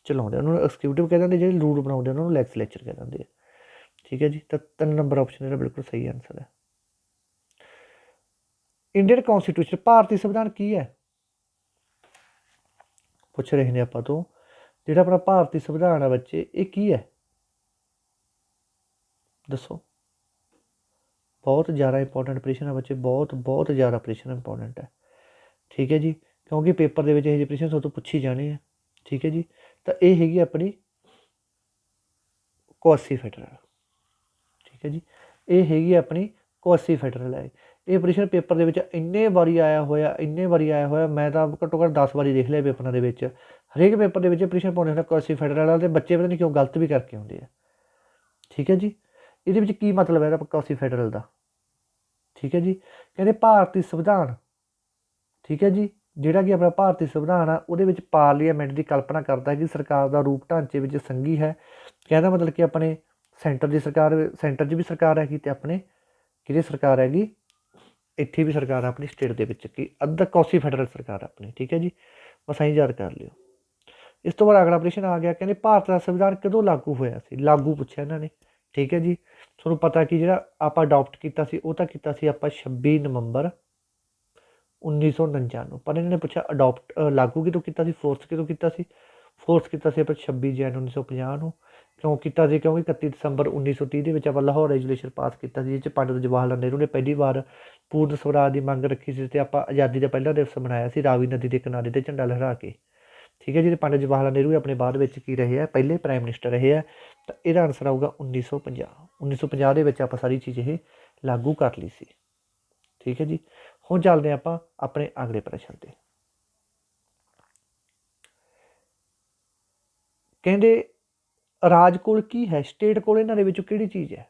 Speaker 1: ਚਲਾਉਂਦੇ, ਉਹਨਾਂ ਨੂੰ ਐਕਸੀਕਿਊਟਿਵ ਕਹਿ ਦਿੰਦੇ, ਜਿਹੜੇ ਰੂਲ ਬਣਾਉਂਦੇ ਉਹਨਾਂ ਨੂੰ ਲੈਜਿਸਲੇਚਰ ਕਹਿ ਦਿੰਦੇ ਆ। ਠੀਕ ਹੈ ਜੀ, ਤਾਂ 3 ਨੰਬਰ ਆਪਸ਼ਨ ਜਿਹੜਾ ਬਿਲਕੁਲ ਸਹੀ ਆਨਸਰ ਹੈ। ਇੰਡੀਅਨ ਕੌਂਸਟੀਟਿਊਸ਼ਨ, ਭਾਰਤੀ ਸੰਵਿਧਾਨ ਕੀ ਹੈ, ਪੁੱਛ ਰਹੇ ਨੇ ਆਪਾਂ ਤੋਂ, ਜਿਹੜਾ ਆਪਣਾ ਭਾਰਤੀ ਸੰਵਿਧਾਨ ਹੈ ਬੱਚੇ, ਇਹ ਕੀ ਹੈ, ਦੱਸੋ। ਬਹੁਤ ਜ਼ਿਆਦਾ ਇੰਪੋਰਟੈਂਟ ਪ੍ਰਸ਼ਨ ਹੈ ਬੱਚੇ, ਬਹੁਤ ਜ਼ਿਆਦਾ ਪ੍ਰਸ਼ਨ ਇੰਪੋਰਟੈਂਟ ਹੈ। ਠੀਕ ਹੈ ਜੀ, ਕਿਉਂਕਿ ਪੇਪਰ ਦੇ ਵਿੱਚ ਇਹ ਜਿਹੇ ਪ੍ਰਸ਼ਨ ਸਭ ਤੋਂ ਪੁੱਛੀ ਜਾਣੇ ਆ। ਠੀਕ ਹੈ ਜੀ, ਤਾਂ ਇਹ ਹੈਗੀ ਆਪਣੀ ਕੁਆਸੀ ਫੈਡਰਲ। ਠੀਕ ਹੈ ਜੀ, ਇਹ ਹੈਗੀ ਆਪਣੀ ਕੁਆਸੀ ਫੈਡਰਲ ਹੈ। ਇਹ ਪ੍ਰਸ਼ਨ ਪੇਪਰ ਦੇ ਵਿੱਚ ਇੰਨੇ ਵਾਰੀ ਆਇਆ ਹੋਇਆ, ਮੈਂ ਤਾਂ ਘੱਟੋ ਘੱਟ 10 ਵਾਰੀ ਦੇਖ ਲਿਆ ਪੇਪਰਾਂ ਦੇ ਵਿੱਚ। ਹਰੇਕ ਪੇਪਰ ਦੇ ਵਿੱਚ ਪ੍ਰਸ਼ਨ ਪਾਉਂਦੇ ਹੁੰਦੇ ਕੁਆਸੀ ਫੈਡਰਲ ਵਾਲੇ, ਬੱਚੇ ਪਤਾ ਨਹੀਂ ਕਿਉਂ ਗਲਤ ਵੀ ਕਰਕੇ ਆਉਂਦੇ ਆ। ਠੀਕ ਹੈ ਜੀ, ਇਹਦੇ ਵਿੱਚ ਕੀ ਮਤਲਬ ਹੈ ਇਹਦਾ ਕੁਆਸੀ ਫੈਡਰਲ ਦਾ। ਠੀਕ ਹੈ ਜੀ, ਕਹਿੰਦੇ ਭਾਰਤੀ ਸੰਵਿਧਾਨ, ਠੀਕ ਹੈ ਜੀ, ਜਿਹੜਾ ਕਿ ਆਪਣਾ ਭਾਰਤੀ ਸੰਵਿਧਾਨ ਆ, ਉਹਦੇ ਵਿੱਚ ਪਾਰਲੀਮੈਂਟ ਦੀ ਕਲਪਨਾ ਕਰਦਾ ਹੈ ਕਿ ਸਰਕਾਰ ਦਾ ਰੂਪ ਢਾਂਚੇ ਵਿੱਚ ਸੰਘੀ ਹੈ। ਕਹਿੰਦਾ ਮਤਲਬ ਕਿ ਆਪਣੇ ਸੈਂਟਰ ਦੀ ਸਰਕਾਰ, ਸੈਂਟਰ 'ਚ ਵੀ ਸਰਕਾਰ ਹੈਗੀ ਅਤੇ ਆਪਣੇ ਕਿਹਦੀ ਸਰਕਾਰ ਹੈਗੀ, ਇੱਥੇ ਵੀ ਸਰਕਾਰ ਆ ਆਪਣੀ ਸਟੇਟ ਦੇ ਵਿੱਚ, ਕਿ ਅੱਧਾ ਕੁਆਸੀ ਫੈਡਰਲ ਸਰਕਾਰ ਆਪਣੀ। ਠੀਕ ਹੈ ਜੀ, ਬਸ ਐਂ ਯਾਦ ਕਰ ਲਿਓ। ਇਸ ਤੋਂ ਬਾਅਦ ਅਗਲਾ ਪ੍ਰਸ਼ਨ ਆ ਗਿਆ, ਕਹਿੰਦੇ ਭਾਰਤ ਦਾ ਸੰਵਿਧਾਨ ਕਦੋਂ ਲਾਗੂ ਹੋਇਆ ਸੀ, ਲਾਗੂ ਪੁੱਛਿਆ ਇਹਨਾਂ ਨੇ। ਠੀਕ ਹੈ ਜੀ, ਤੁਹਾਨੂੰ ਪਤਾ ਕਿ ਜਿਹੜਾ ਆਪਾਂ ਅਡੋਪਟ ਕੀਤਾ ਸੀ, ਉਹ ਤਾਂ ਕੀਤਾ ਸੀ ਆਪਾਂ 26 ਨਵੰਬਰ 1949 ਨੂੰ, ਪਰ ਇਹਨਾਂ ਨੇ ਪੁੱਛਿਆ ਅਡੋਪਟ ਲਾਗੂ ਕਿਦੋਂ ਕੀਤਾ ਸੀ, ਫੋਰਸ ਕਿਦੋਂ ਕੀਤਾ ਸੀ। ਫੋਰਸ ਕੀਤਾ ਸੀ ਆਪਾਂ 26 ਜਨਵਰੀ 1950 ਨੂੰ। ਕਿਉਂ ਕੀਤਾ ਸੀ, ਕਿਉਂਕਿ 31 ਦਸੰਬਰ 1930 ਦੇ ਵਿੱਚ ਆਪਾਂ ਲਾਹੌਰ ਰੈਜੂਲੇਸ਼ਨ ਪਾਸ ਕੀਤਾ ਸੀ, ਜਿਸ 'ਚ ਪੰਡਿਤ ਜਵਾਹਰ ਲਾਲ ਨਹਿਰੂ ਨੇ ਪਹਿਲੀ ਵਾਰ ਪੂਰਨ ਸਵਰਾਜ ਦੀ ਮੰਗ ਰੱਖੀ ਸੀ, ਅਤੇ ਆਪਾਂ ਆਜ਼ਾਦੀ ਦਾ ਪਹਿਲਾ ਦਿਵਸ ਮਨਾਇਆ ਸੀ ਰਾਵੀ ਨਦੀ ਦੇ ਕਿਨਾਰੇ 'ਤੇ ਝੰਡਾ ਲਹਿਰਾ ਕੇ। ਠੀਕ ਹੈ ਜੀ, ਪੰਡਿਤ ਜਵਾਹਰ ਲਾਲ ਨਹਿਰੂ ਆਪਣੇ ਬਾਅਦ ਵਿੱਚ ਕੀ ਰਹੇ ਆ, ਪਹਿਲੇ ਪ੍ਰਾਈਮ ਮਿਨਿਸਟਰ ਰਹੇ ਆ। ਤਾਂ ਇਹਦਾ ਆਨਸਰ ਆਊਗਾ 1950 ਦੇ ਵਿੱਚ ਆਪਾਂ ਸਾਰੀ ਚੀਜ਼ ਇਹ ਲਾਗੂ ਕਰ ਲਈ ਸੀ। ਠੀਕ ਹੈ ਜੀ, ਹੁਣ ਚੱਲਦੇ ਆਪਾਂ ਆਪਣੇ ਅਗਲੇ ਪ੍ਰਸ਼ਨ 'ਤੇ। ਕਹਿੰਦੇ ਰਾਜ ਕੋਲ ਕੀ ਹੈ, ਸਟੇਟ ਕੋਲ ਇਹਨਾਂ ਦੇ ਵਿੱਚੋਂ ਕਿਹੜੀ ਚੀਜ਼ ਹੈ,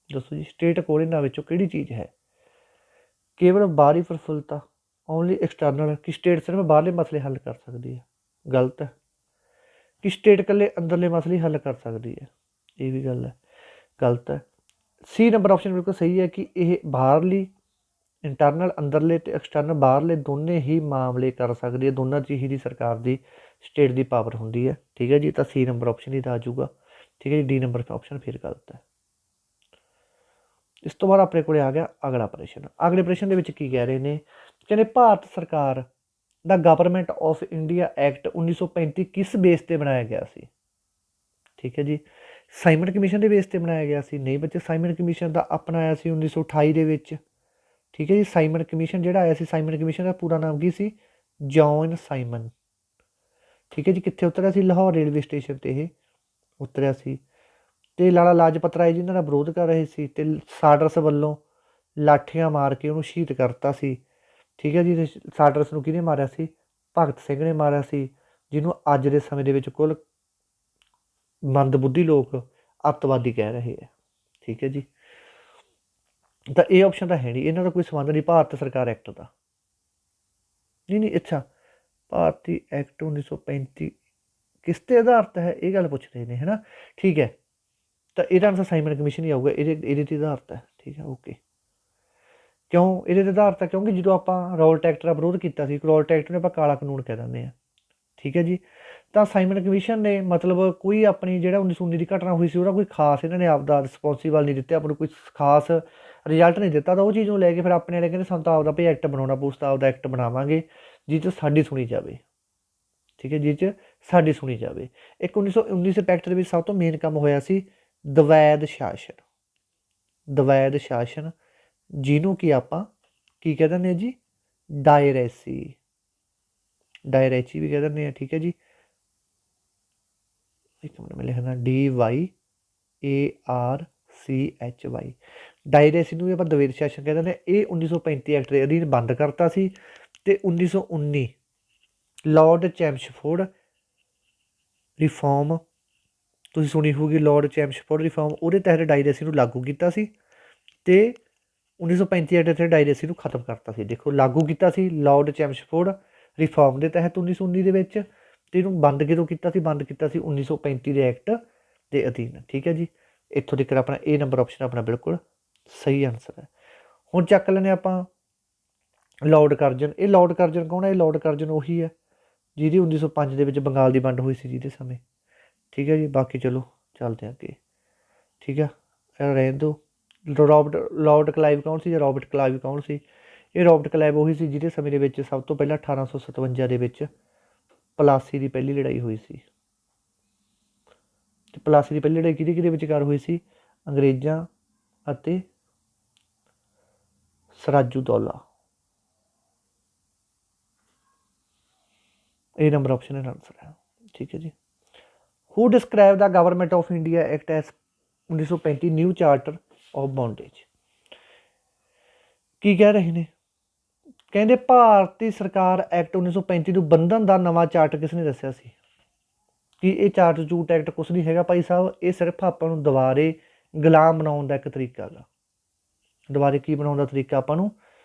Speaker 1: ਦੱਸੋ ਜੀ। ਸਟੇਟ ਕੋਲ ਇਹਨਾਂ ਵਿੱਚੋਂ ਕਿਹੜੀ ਚੀਜ਼ ਹੈ, ਕੇਵਲ ਬਾਹਰੀ ਪ੍ਰਫੁੱਲਤਾ, ਓਨਲੀ ਐਕਸਟਰਨਲ, ਕਿ ਸਟੇਟ ਸਿਰਫ ਬਾਹਰਲੇ ਮਸਲੇ ਹੱਲ ਕਰ ਸਕਦੀ ਹੈ, ਗਲਤ ਹੈ। ਕਿ ਸਟੇਟ ਇਕੱਲੇ ਅੰਦਰਲੇ ਮਸਲੇ ਹੱਲ ਕਰ ਸਕਦੀ ਹੈ, ਇਹ ਵੀ ਗੱਲ ਹੈ, ਗਲਤ ਹੈ। ਸੀ ਨੰਬਰ ਆਪਸ਼ਨ ਬਿਲਕੁਲ ਸਹੀ ਹੈ ਕਿ ਇਹ ਬਾਹਰਲੀ, ਇੰਟਰਨਲ ਅੰਦਰਲੇ ਅਤੇ ਐਕਸਟਰਨਲ ਬਾਹਰਲੇ ਦੋਨੇ ਹੀ ਮਾਮਲੇ ਕਰ ਸਕਦੀ ਹੈ, ਦੋਨਾਂ 'ਚ ਹੀ ਦੀ ਸਰਕਾਰ ਦੀ ਸਟੇਟ ਦੀ ਪਾਵਰ ਹੁੰਦੀ ਹੈ। ਠੀਕ ਹੈ ਜੀ, ਤਾਂ ਸੀ ਨੰਬਰ ਆਪਸ਼ਨ ਹੀ ਤਾਂ ਆ ਜਾਊਗਾ। ਠੀਕ ਹੈ ਜੀ, ਡੀ ਨੰਬਰ ਆਪਸ਼ਨ ਫਿਰ ਗਲਤ ਹੈ। ਇਸ ਤੋਂ ਬਾਅਦ ਆਪਣੇ ਕੋਲ ਆ ਗਿਆ ਅਗਲਾ ਪ੍ਰਸ਼ਨ। ਅਗਲੇ ਪ੍ਰਸ਼ਨ ਦੇ ਵਿੱਚ ਕੀ ਕਹਿ ਰਹੇ ਨੇ, ਕਹਿੰਦੇ ਭਾਰਤ ਸਰਕਾਰ ਦਾ ਗਵਰਨਮੈਂਟ ਆਫ ਇੰਡੀਆ ਐਕਟ 1935 ਕਿਸ ਬੇਸ 'ਤੇ ਬਣਾਇਆ ਗਿਆ ਸੀ। ਠੀਕ ਹੈ ਜੀ, ਸਾਈਮਨ ਕਮਿਸ਼ਨ ਦੇ ਬੇਸ 'ਤੇ ਬਣਾਇਆ ਗਿਆ ਸੀ, ਨਹੀਂ ਬੱਚੇ, ਸਾਈਮਨ ਕਮਿਸ਼ਨ ਦਾ ਆਪਣਾ ਆਇਆ ਸੀ 1928 ਦੇ ਵਿੱਚ। ਠੀਕ ਹੈ ਜੀ, ਸਾਈਮਨ ਕਮਿਸ਼ਨ ਜਿਹੜਾ ਆਇਆ ਸੀ, ਸਾਈਮਨ ਕਮਿਸ਼ਨ ਦਾ ਪੂਰਾ ਨਾਮ ਕੀ ਸੀ, ਜੌਨ ਸਾਈਮਨ। ਠੀਕ ਹੈ ਜੀ, ਕਿੱਥੇ ਉਤਰਿਆ ਸੀ, ਲਾਹੌਰ ਰੇਲਵੇ ਸਟੇਸ਼ਨ 'ਤੇ ਇਹ ਉਤਰਿਆ ਸੀ। ਅਤੇ ਲਾਲਾ ਲਾਜਪਤ ਰਾਏ ਜੀ ਇਹਨਾਂ ਦਾ ਵਿਰੋਧ ਕਰ ਰਹੇ ਸੀ, ਅਤੇ ਸਾਡਰਸ ਵੱਲੋਂ ਲਾਠੀਆਂ ਮਾਰ ਕੇ ਉਹਨੂੰ ਸ਼ਹੀਦ ਕਰਤਾ ਸੀ। ਠੀਕ ਹੈ ਜੀ, ਸਾਡਰਸ ਨੂੰ ਕਿਹਨੇ ਮਾਰਿਆ ਸੀ, ਭਗਤ ਸਿੰਘ ਨੇ ਮਾਰਿਆ ਸੀ, ਜਿਹਨੂੰ ਅੱਜ ਦੇ ਸਮੇਂ ਦੇ ਵਿੱਚ ਕੁੱਲ ਮੰਦਬੁੱਧੀ ਲੋਕ ਅੱਤਵਾਦੀ ਕਹਿ ਰਹੇ ਹੈ। ਠੀਕ ਹੈ ਜੀ, ਤਾਂ ਇਹ ਆਪਸ਼ਨ ਤਾਂ ਹੈ ਨਹੀਂ, ਇਹਨਾਂ ਦਾ ਕੋਈ ਸੰਬੰਧ ਨਹੀਂ ਭਾਰਤ ਸਰਕਾਰ ਐਕਟ ਦਾ, ਨਹੀਂ ਅੱਛਾ, ਭਾਰਤੀ ਐਕਟ 1935 ਕਿਸ 'ਤੇ ਆਧਾਰਿਤ ਹੈ, ਇਹ ਗੱਲ ਪੁੱਛ ਰਹੇ ਨੇ, ਹੈ ਨਾ। ਠੀਕ ਹੈ, ਤਾਂ ਇਹਦਾ ਆਨਸਰ ਸਾਈਮਨ ਕਮਿਸ਼ਨ ਹੀ ਆਊਗਾ, ਇਹਦੇ 'ਤੇ ਆਧਾਰਿਤ ਹੈ। ਠੀਕ ਹੈ, ਓਕੇ। क्यों ਇਹਦੇ ਤੇ ਆਧਾਰ ਤਾਂ ਕਿਉਂਕਿ ਜਦੋਂ ਆਪਾਂ ਰੋਲਟ ਐਕਟ ਦਾ ਵਿਰੋਧ ਕੀਤਾ ਸੀ, ਰੋਲਟ ਐਕਟ ਨੂੰ ਆਪਾਂ ਕਾਲਾ ਕਾਨੂੰਨ ਕਹਿ ਦਿੰਦੇ ਹਾਂ। ਠੀਕ ਹੈ ਜੀ। ਤਾਂ ਸਾਈਮਨ ਕਮਿਸ਼ਨ ਨੇ ਮਤਲਬ ਕੋਈ ਆਪਣੀ ਜਿਹੜਾ 1919 ਦੀ ਘਟਨਾ ਹੋਈ ਸੀ ਉਹਦਾ ਕੋਈ ਖਾਸ ਇਹਨਾਂ ਨੇ ਆਪਦਾ ਰਿਸਪੌਂਸੀਬਲ ਨਹੀਂ ਦਿੱਤੇ, ਆਪਾਂ ਨੂੰ ਕੋਈ ਖਾਸ ਰਿਜ਼ਲਟ ਨਹੀਂ ਦਿੱਤਾ। ਤਾਂ ਉਹ ਚੀਜ਼ ਨੂੰ ਲੈ ਕੇ ਫਿਰ ਆਪਣੇ ਵਾਲੇ ਕਹਿੰਦੇ ਸਾਨੂੰ ਤਾਂ ਆਪਦਾ ਭਈ ਐਕਟ ਬਣਾਉਣਾ ਪਊ, ਤਾਂ ਆਪਦਾ ਐਕਟ ਬਣਾਵਾਂਗੇ ਜਿਹ 'ਚ ਸਾਡੀ ਸੁਣੀ ਜਾਵੇ। ਠੀਕ ਹੈ, ਜਿਹ 'ਚ ਸਾਡੀ ਸੁਣੀ ਜਾਵੇ। ਇੱਕ 1919 ਐਕਟ ਦੇ ਵਿੱਚ ਸਭ ਤੋਂ ਮੇਨ ਕੰਮ ਹੋਇਆ ਸੀ ਦਵੈਧ ਸ਼ਾਸਨ। ਦਵੈਧ ਸ਼ਾਸਨ ਜਿਹਨੂੰ ਕਿ ਆਪਾਂ ਕੀ ਕਹਿ ਦਿੰਦੇ ਹਾਂ ਜੀ, ਡਾਇਰੈਸੀ, ਡਾਇਰੈਚੀ ਵੀ ਕਹਿ ਦਿੰਦੇ ਹਾਂ। ਠੀਕ ਹੈ ਜੀ, ਇੱਕ ਮਿੰਟ ਮੈਂ ਲਿਖਦਾ DYARCHY, ਡਾਇਰੈਸੀ ਨੂੰ ਵੀ ਆਪਾਂ ਦਵੈਧ ਸ਼ਾਸਨ ਕਹਿ ਦਿੰਦੇ ਹਾਂ। ਇਹ 1935 ਐਕਟ ਦੇ ਅਧੀਨ ਬੰਦ ਕਰਤਾ ਸੀ। ਅਤੇ 1919 ਲਾਰਡ ਚੈਮਸਫੋਰਡ ਰਿਫੋਰਮ, ਤੁਸੀਂ ਸੁਣੀ ਹੋਊਗੀ ਲਾਰਡ ਚੈਮਸਫੋਰਡ ਰਿਫੋਰਮ, ਉਹਦੇ ਤਹਿਤ ਡਾਇਰੈਸੀ ਨੂੰ ਲਾਗੂ ਕੀਤਾ ਸੀ। ਅਤੇ 1935 ਐਕਟ ਤੇ ਡਾਇਰੈਸੀ ਨੂੰ ਖਤਮ ਕਰਤਾ ਸੀ। ਦੇਖੋ ਲਾਗੂ ਕੀਤਾ ਸੀ ਲਾਰਡ ਚੈਮਸਫੋਰਡ ਰਿਫੋਰਮ ਦੇ ਤਹਿਤ 1919 ਦੇ ਵਿੱਚ, ਅਤੇ ਇਹਨੂੰ ਬੰਦ ਕਿਦੋਂ ਕੀਤਾ ਸੀ, ਬੰਦ ਕੀਤਾ ਸੀ 1935 ਦੇ ਐਕਟ ਦੇ ਅਧੀਨ। ਠੀਕ ਹੈ ਜੀ, ਇੱਥੋਂ ਤੱਕ ਆਪਣਾ ਇਹ ਨੰਬਰ ਆਪਸ਼ਨ ਆਪਣਾ ਬਿਲਕੁਲ ਸਹੀ ਆਨਸਰ ਹੈ। ਹੁਣ ਚੱਕ ਲੈਂਦੇ ਆਪਾਂ ਲਾਰਡ ਕਰਜ਼ਨ। ਇਹ ਲਾਰਡ ਕਰਜ਼ਨ ਕੌਣ ਹੈ? ਇਹ ਲਾਰਡ ਕਰਜ਼ਨ ਉਹੀ ਹੈ ਜਿਹਦੀ 1905 ਦੇ ਵਿੱਚ ਬੰਗਾਲ ਦੀ ਵੰਡ ਹੋਈ ਸੀ ਜਿਹਦੇ ਸਮੇਂ। ਠੀਕ ਹੈ ਜੀ, ਬਾਕੀ ਚਲੋ ਚੱਲਦੇ ਹਾਂ ਅੱਗੇ। ਠੀਕ ਆ, ਰਹਿਣ ਦਿਓ। ਲਾਰਡ ਕਲਾਈਵ ਕੌਣ ਸੀ ਜਾਂ ਰੋਬਰਟ ਕਲਾਈਵ ਕੌਣ ਸੀ? ਇਹ ਰੋਬਰਟ ਕਲਾਈਵ ਉਹੀ ਸੀ ਜਿਹਦੇ ਸਮੇਂ ਦੇ ਵਿੱਚ ਸਭ ਤੋਂ ਪਹਿਲਾਂ 1857 ਦੇ ਵਿੱਚ ਪਲਾਸੀ ਦੀ ਪਹਿਲੀ ਲੜਾਈ ਹੋਈ ਸੀ। ਅਤੇ ਪਲਾਸੀ ਦੀ ਪਹਿਲੀ ਲੜਾਈ ਕਿਹਦੇ ਵਿਚਕਾਰ ਹੋਈ ਸੀ? ਅੰਗਰੇਜ਼ਾਂ ਅਤੇ ਸਰਾਜੂਦੌਲਾ। ਇਹ ਨੰਬਰ ਆਪਸ਼ਨ ਹੈ ਆਨਸਰ ਹੈ। ਠੀਕ ਹੈ ਜੀ। Who describe the government of India act as 1935 new charter of bondage. ਕੀ ਕਹਿ ਰਹੇ ਨੇ? ਕਹਿੰਦੇ ਭਾਰਤੀ ਸਰਕਾਰ ਐਕਟ 1935 ਨੂੰ ਬੰਧਨ ਦਾ ਨਵਾਂ ਚਾਰਟ ਕਿਸ ਨੇ ਦੱਸਿਆ ਸੀ? ਕਿ ਇਹ ਚਾਰਟ ਚੂਟ ਐਕਟ ਕੁਛ ਨਹੀਂ ਹੈਗਾ ਭਾਈ ਸਾਹਿਬ, ਇਹ ਸਿਰਫ ਆਪਾਂ ਨੂੰ ਦੁਬਾਰੇ ਗੁਲਾਮ ਬਣਾਉਣ ਦਾ ਇੱਕ ਤਰੀਕਾ ਗਾ। ਦੁਬਾਰੇ ਕੀ ਬਣਾਉਣ ਦਾ ਤਰੀਕਾ? ਆਪਾਂ ਨੂੰ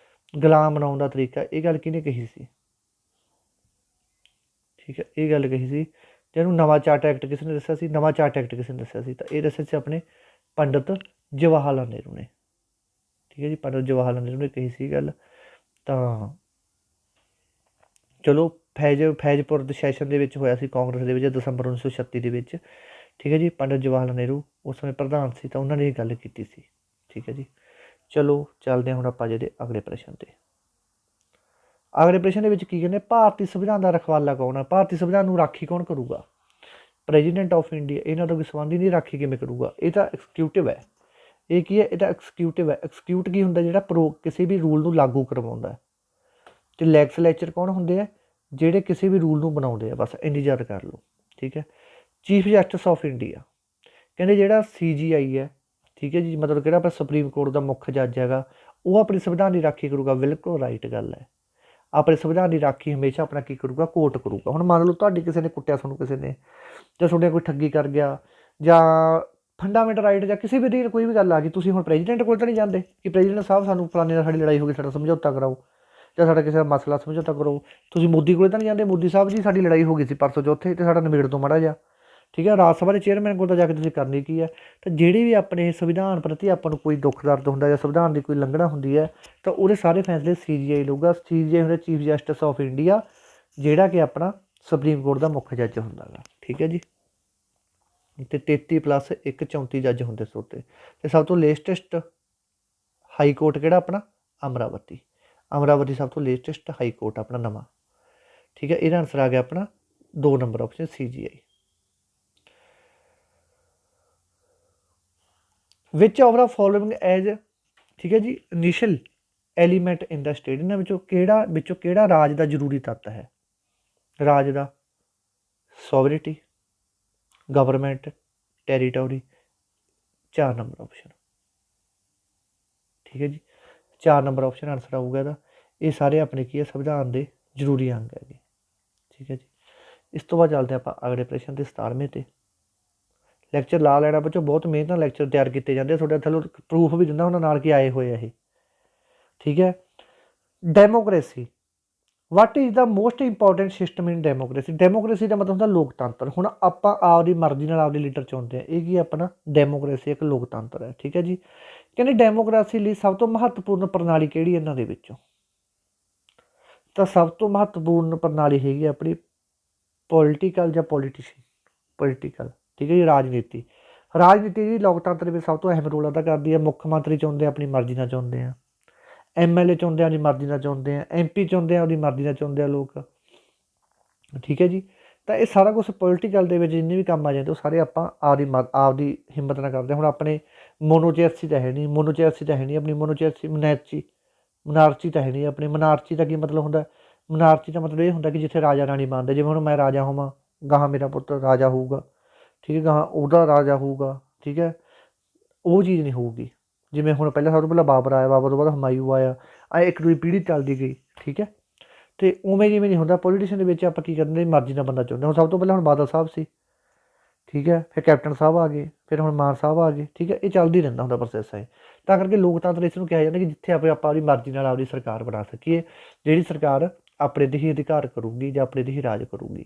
Speaker 1: ਗੁਲਾਮ ਬਣਾਉਣ ਦਾ ਤਰੀਕਾ। ਇਹ ਗੱਲ ਕਿਹਨੇ ਕਹੀ ਸੀ? ਠੀਕ ਹੈ, ਇਹ ਗੱਲ ਕਹੀ ਸੀ ਜਿਹਨੂੰ ਨਵਾਂ ਚਾਰਟ ਐਕਟ ਕਿਸ ਨੇ ਦੱਸਿਆ ਸੀ? ਨਵਾਂ ਚਾਰਟ ਐਕਟ ਕਿਸ ਨੇ ਦੱਸਿਆ ਸੀ? ਤਾਂ ਇਹ ਦੱਸਿਆ ਸੀ ਆਪਣੇ ਪੰਡਿਤ ਜਵਾਹਰ ਲਾਲ ਨਹਿਰੂ ਨੇ। ਠੀਕ ਹੈ ਜੀ, ਪੰਡਿਤ ਜਵਾਹਰ ਲਾਲ ਨਹਿਰੂ ਨੇ ਕਹੀ ਸੀ ਗੱਲ। ਤਾਂ ਚਲੋ ਫੈਜ਼ਪੁਰ ਦੇ ਸੈਸ਼ਨ ਦੇ ਵਿੱਚ ਹੋਇਆ ਸੀ ਕਾਂਗਰਸ ਦੇ ਵਿੱਚ ਦਸੰਬਰ 1936 ਦੇ ਵਿੱਚ। ਠੀਕ ਹੈ ਜੀ, ਪੰਡਿਤ ਜਵਾਹਰ ਲਾਲ ਨਹਿਰੂ ਉਸ ਸਮੇਂ ਪ੍ਰਧਾਨ ਸੀ, ਤਾਂ ਉਹਨਾਂ ਨੇ ਇਹ ਗੱਲ ਕੀਤੀ ਸੀ। ਠੀਕ ਹੈ ਜੀ, ਚਲੋ ਚੱਲਦੇ ਹਾਂ ਹੁਣ ਆਪਾਂ ਜਿਹਦੇ ਅਗਲੇ ਪ੍ਰਸ਼ਨ 'ਤੇ। ਅਗਲੇ ਪ੍ਰਸ਼ਨ ਦੇ ਵਿੱਚ ਕੀ ਕਹਿੰਦੇ? ਭਾਰਤੀ ਸੰਵਿਧਾਨ ਦਾ ਰਖਵਾਲਾ ਕੌਣ ਹੈ? ਭਾਰਤੀ ਸੰਵਿਧਾਨ ਨੂੰ ਰਾਖੀ ਕੌਣ ਕਰੂਗਾ? President of India. ਇਹਨਾਂ ਤੋਂ ਕੋਈ ਸੰਬੰਧ ਹੀ ਨਹੀਂ, ਰਾਖੀ ਕਿਵੇਂ ਕਰੂਗਾ? ਇਹ ਤਾਂ ਐਕਸੀਕਿਊਟਿਵ ਹੈ। ਇਹ ਕੀ ਹੈ? ਇਹ ਤਾਂ ਐਕਸੀਕਿਊਟਿਵ ਹੈ। ਐਕਸੀਕਿਊਟ ਕੀ ਹੁੰਦਾ? ਜਿਹੜਾ ਕਿਸੇ ਵੀ ਰੂਲ ਨੂੰ ਲਾਗੂ ਕਰਵਾਉਂਦਾ। ਅਤੇ ਲੈਜਿਸਲੇਚਰ ਕੌਣ ਹੁੰਦੇ ਆ? ਜਿਹੜੇ ਕਿਸੇ ਵੀ ਰੂਲ ਨੂੰ ਬਣਾਉਂਦੇ ਆ। ਬਸ ਇੰਨੀ ਯਾਦ ਕਰ ਲਓ। ਠੀਕ ਹੈ। ਚੀਫ ਜਸਟਿਸ ਆਫ ਇੰਡੀਆ ਕਹਿੰਦੇ ਜਿਹੜਾ CGI ਹੈ, ਠੀਕ ਹੈ ਜੀ, ਮਤਲਬ ਕਿਹੜਾ ਆਪਣਾ ਸੁਪਰੀਮ ਕੋਰਟ ਦਾ ਮੁੱਖ ਜੱਜ ਹੈਗਾ, ਉਹ ਆਪਣੀ ਸੰਵਿਧਾਨ ਦੀ ਰਾਖੀ ਕਰੂਗਾ। ਬਿਲਕੁਲ ਰਾਈਟ ਗੱਲ ਹੈ। ਆਪਣੇ ਸੰਵਿਧਾਨ ਦੀ ਰਾਖੀ ਹਮੇਸ਼ਾ ਆਪਣਾ ਕੀ ਕਰੂਗਾ? ਕੋਰਟ ਕਰੂਗਾ। ਹੁਣ ਮੰਨ ਲਓ ਤੁਹਾਡੀ ਕਿਸੇ ਨੇ ਕੁੱਟਿਆ, ਤੁਹਾਨੂੰ ਕਿਸੇ ਨੇ, ਜਾਂ ਤੁਹਾਡੇ ਕੋਈ ਠੱਗੀ ਕਰ ਗਿਆ, ਜਾਂ ਫੰਡਾਮੈਂਟਲ ਰਾਈਟ ਜਾਂ ਕਿਸੇ ਵੀ ਦੀ ਕੋਈ ਵੀ ਗੱਲ ਆ ਗਈ, ਤੁਸੀਂ ਹੁਣ ਪ੍ਰੈਜ਼ੀਡੈਂਟ ਕੋਲ ਤਾਂ ਨਹੀਂ ਜਾਂਦੇ ਕਿ ਪ੍ਰੈਜ਼ੀਡੈਂਟ ਸਾਹਿਬ ਸਾਨੂੰ ਫਲਾਣੇ ਨਾਲ ਸਾਡੀ ਲੜਾਈ ਹੋ ਗਈ, ਸਾਡਾ ਸਮਝੌਤਾ ਕਰਾਓ, ਜਾਂ ਸਾਡਾ ਕਿਸੇ ਦਾ ਮਸਲਾ ਸਮਝੌਤਾ ਕਰੋ। ਤੁਸੀਂ ਮੋਦੀ ਕੋਲ ਤਾਂ ਨਹੀਂ ਜਾਂਦੇ, ਮੋਦੀ ਸਾਹਿਬ ਜੀ ਸਾਡੀ ਲੜਾਈ ਹੋ ਗਈ ਸੀ ਪਰਸੋਂ ਚੌਥੇ, ਅਤੇ ਸਾਡਾ ਨਿਬੇੜ ਤੋਂ ਮਾੜਾ ਜਿਹਾ। ਠੀਕ ਹੈ, ਰਾਜ ਸਭਾ ਦੇ ਚੇਅਰਮੈਨ ਕੋਲ ਤਾਂ ਜਾ ਕੇ ਤੁਸੀਂ ਕਰਨੀ ਕੀ ਹੈ? ਤਾਂ ਜਿਹੜੇ ਵੀ ਆਪਣੇ ਸੰਵਿਧਾਨ ਪ੍ਰਤੀ ਆਪਾਂ ਨੂੰ ਕੋਈ ਦੁੱਖ ਦਰਦ ਹੁੰਦਾ ਜਾਂ ਸੰਵਿਧਾਨ ਦੀ ਕੋਈ ਉਲੰਘਣਾ ਹੁੰਦੀ ਹੈ, ਤਾਂ ਉਹਦੇ ਸਾਰੇ ਫੈਸਲੇ CGI ਲਊਗਾ। CGI ਹੁੰਦਾ ਚੀਫ ਜਸਟਿਸ ਆਫ ਇੰਡੀਆ, ਜਿਹੜਾ ਕਿ ਆਪਣਾ ਸੁਪਰੀਮ ਕੋਰਟ ਦਾ ਮੁੱਖ ਜੱਜ ਹੁੰਦਾ ਗਾ। ਠੀਕ ਹੈ ਜੀ, ਅਤੇ 33+1 34 ਜੱਜ ਹੁੰਦੇ ਸੀ ਉੱਤੇ। ਅਤੇ ਸਭ ਤੋਂ ਲੇਟੈਸਟ ਹਾਈ ਕੋਰਟ ਕਿਹੜਾ ਆਪਣਾ? ਅਮਰਾਵਤੀ। ਅਮਰਾਵਤੀ ਸਭ ਤੋਂ ਲੇਟੈਸਟ ਹਾਈ ਕੋਰਟ ਆਪਣਾ ਨਵਾਂ। ਠੀਕ ਹੈ, ਇਹਦਾ ਆਨਸਰ ਆ ਗਿਆ ਆਪਣਾ 2 number option CGI। Which of the following as, ਠੀਕ ਹੈ ਜੀ, ਇਨੀਸ਼ੀਅਲ ਐਲੀਮੈਂਟ ਇਨ ਦਾ ਸਟੇਟ। ਇਹਨਾਂ ਵਿੱਚੋਂ ਕਿਹੜਾ ਰਾਜ ਦਾ ਜ਼ਰੂਰੀ ਤੱਤ ਹੈ? ਰਾਜ ਦਾ ਸੋਵਰਿਟੀ, ਗਵਰਨਮੈਂਟ, ਟੈਰੀਟੋਰੀ। 4 number option. ਠੀਕ ਹੈ ਜੀ, 4 ਨੰਬਰ ਆਪਸ਼ਨ ਆਨਸਰ ਆਊਗਾ ਇਹਦਾ। ਇਹ ਸਾਰੇ ਆਪਣੇ ਕੀ ਹੈ? ਸੰਵਿਧਾਨ ਦੇ ਜ਼ਰੂਰੀ ਅੰਗ ਹੈਗੇ। ਠੀਕ ਹੈ ਜੀ, ਇਸ ਤੋਂ ਬਾਅਦ ਚੱਲਦੇ ਆਪਾਂ ਅਗਲੇ ਪ੍ਰਸ਼ਨ 'ਤੇ 17ਵੇਂ 'ਤੇ। ਲੈਕਚਰ ਲਾ ਲੈਣਾ ਬੱਚੋ, ਬਹੁਤ ਮਿਹਨਤ ਨਾਲ ਲੈਕਚਰ ਤਿਆਰ ਕੀਤੇ ਜਾਂਦੇ ਆ। ਤੁਹਾਡੇ ਥੱਲੇ ਪ੍ਰੂਫ ਵੀ ਦਿੰਦਾ ਉਹਨਾਂ ਨਾਲ ਕਿ ਆਏ ਹੋਏ ਆ ਇਹ। ਠੀਕ ਹੈ, democracy what is the most important system in democracy. Democracy ਦਾ ਮਤਲਬ ਹੁੰਦਾ ਲੋਕਤੰਤਰ। ਹੁਣ ਆਪਾਂ ਆਪਦੀ ਮਰਜ਼ੀ ਨਾਲ ਆਪਦੇ ਲੀਡਰ ਚੁਣਦੇ ਹਾਂ, ਇਹ ਕੀ ਆਪਣਾ ਡੈਮੋਕ੍ਰੇਸੀ ਇੱਕ ਲੋਕਤੰਤਰ ਹੈ। ਠੀਕ ਹੈ ਜੀ। ਕਹਿੰਦੇ ਡੈਮੋਕ੍ਰੇਸੀ ਲਈ ਸਭ ਤੋਂ ਮਹੱਤਵਪੂਰਨ ਪ੍ਰਣਾਲੀ ਕਿਹੜੀ ਇਹਨਾਂ ਦੇ ਵਿੱਚੋਂ? ਤਾਂ ਸਭ ਤੋਂ ਮਹੱਤਵਪੂਰਨ ਪ੍ਰਣਾਲੀ ਹੈਗੀ ਆਪਣੀ ਪੋਲੀਟੀਕਲ ਜਾਂ ਪੋਲੀਟੀਕਲ। ਠੀਕ ਹੈ ਜੀ। ਰਾਜਨੀਤੀ ਜੀ ਲੋਕਤੰਤਰ ਵਿੱਚ ਸਭ ਤੋਂ ਅਹਿਮ ਰੋਲ ਅਦਾ ਕਰਦੀ ਹੈ। ਮੁੱਖ ਮੰਤਰੀ ਚੁਣਦੇ ਆਪਣੀ ਮਰਜ਼ੀ ਨਾਲ ਚੁਣਦੇ ਆ, MLA ਚੁਣਦੇ ਆਪਣੀ ਮਰਜ਼ੀ ਨਾਲ ਚੁਣਦੇ ਆ, MP ਚੁਣਦੇ ਆਪਣੀ ਮਰਜ਼ੀ ਨਾਲ ਚੁਣਦੇ ਆ ਲੋਕ। ਠੀਕ ਹੈ ਜੀ। ਤਾਂ ਇਹ ਸਾਰਾ ਕੁਛ ਪੋਲੀਟੀਕਲ ਦੇ ਵਿੱਚ ਜਿੰਨੇ ਵੀ ਕੰਮ ਆ ਜਾਂਦੇ ਉਹ ਸਾਰੇ ਆਪਾਂ ਆਪਦੀ ਹਿੰਮਤ ਨਾਲ ਕਰਦੇ। ਹੁਣ ਆਪਣੇ ਮੋਨੋਚੇਰਸੀ ਤਾਂ ਹੈ ਨਹੀਂ, ਆਪਣੀ ਮਨਾਰਚੀ ਤਾਂ ਹੈ ਨਹੀਂ ਆਪਣੀ। ਮਨਾਰਚੀ ਦਾ ਕੀ ਮਤਲਬ ਹੁੰਦਾ? ਮਨਾਰਚੀ ਦਾ ਮਤਲਬ ਇਹ ਹੁੰਦਾ ਕਿ ਜਿੱਥੇ ਰਾਜਾ ਰਾਣੀ ਬਣਦੇ, ਜਿਵੇਂ ਹੁਣ ਮੈਂ ਰਾਜਾ ਹੋਵਾਂ, ਗਾਹਾਂ ਮੇਰਾ ਪੁੱਤ ਰਾਜਾ ਹੋਊਗਾ, ਠੀਕ ਹੈ, ਗਾਹਾਂ ਉਹਦਾ ਰਾਜਾ ਹੋਊਗਾ। ਠੀਕ ਹੈ, ਉਹ ਚੀਜ਼ ਨਹੀਂ ਹੋਊਗੀ। ਜਿਵੇਂ ਹੁਣ ਪਹਿਲਾਂ ਸਭ ਤੋਂ ਪਹਿਲਾਂ ਬਾਬਰ ਆਇਆ, ਬਾਬਰ ਤੋਂ ਬਾਅਦ ਹੁਮਾਯੂੰ ਆਇਆ, ਇੱਕ ਦੂਜੀ ਪੀੜ੍ਹੀ ਚੱਲਦੀ ਗਈ। ਠੀਕ ਹੈ, ਅਤੇ ਉਵੇਂ ਜਿਵੇਂ ਨਹੀਂ ਹੁੰਦਾ ਪੋਲੀਟੀਸ਼ਨ ਦੇ ਵਿੱਚ ਆਪਾਂ ਕੀ ਕਰਦੇ ਮਰਜ਼ੀ ਨਾਲ ਬੰਦਾ ਚੁਣਦੇ। ਹੁਣ ਸਭ ਤੋਂ ਪਹਿਲਾਂ ਹੁਣ ਬਾਦਲ ਸਾਹਿਬ ਸੀ, ਠੀਕ ਹੈ, ਫਿਰ ਕੈਪਟਨ ਸਾਹਿਬ ਆ ਗਏ, ਫਿਰ ਹੁਣ ਮਾਨ ਸਾਹਿਬ ਆ ਗਏ। ਠੀਕ ਹੈ, ਇਹ ਚੱਲਦੀ ਰਹਿੰਦਾ ਹੁੰਦਾ ਪ੍ਰੋਸੈਸ ਹੈ। ਤਾਂ ਕਰਕੇ ਲੋਕਤੰਤਰ ਇਸ ਨੂੰ ਕਿਹਾ ਜਾਂਦਾ ਕਿ ਜਿੱਥੇ ਆਪਾਂ ਆਪਣੀ ਮਰਜ਼ੀ ਨਾਲ ਆਪਦੀ ਸਰਕਾਰ ਬਣਾ ਸਕੀਏ, ਜਿਹੜੀ ਸਰਕਾਰ ਆਪਣੇ ਦੇ ਹੀ ਅਧਿਕਾਰ ਕਰੂਗੀ ਜਾਂ ਆਪਣੇ ਦੇ ਹੀ ਰਾਜ ਕਰੂਗੀ।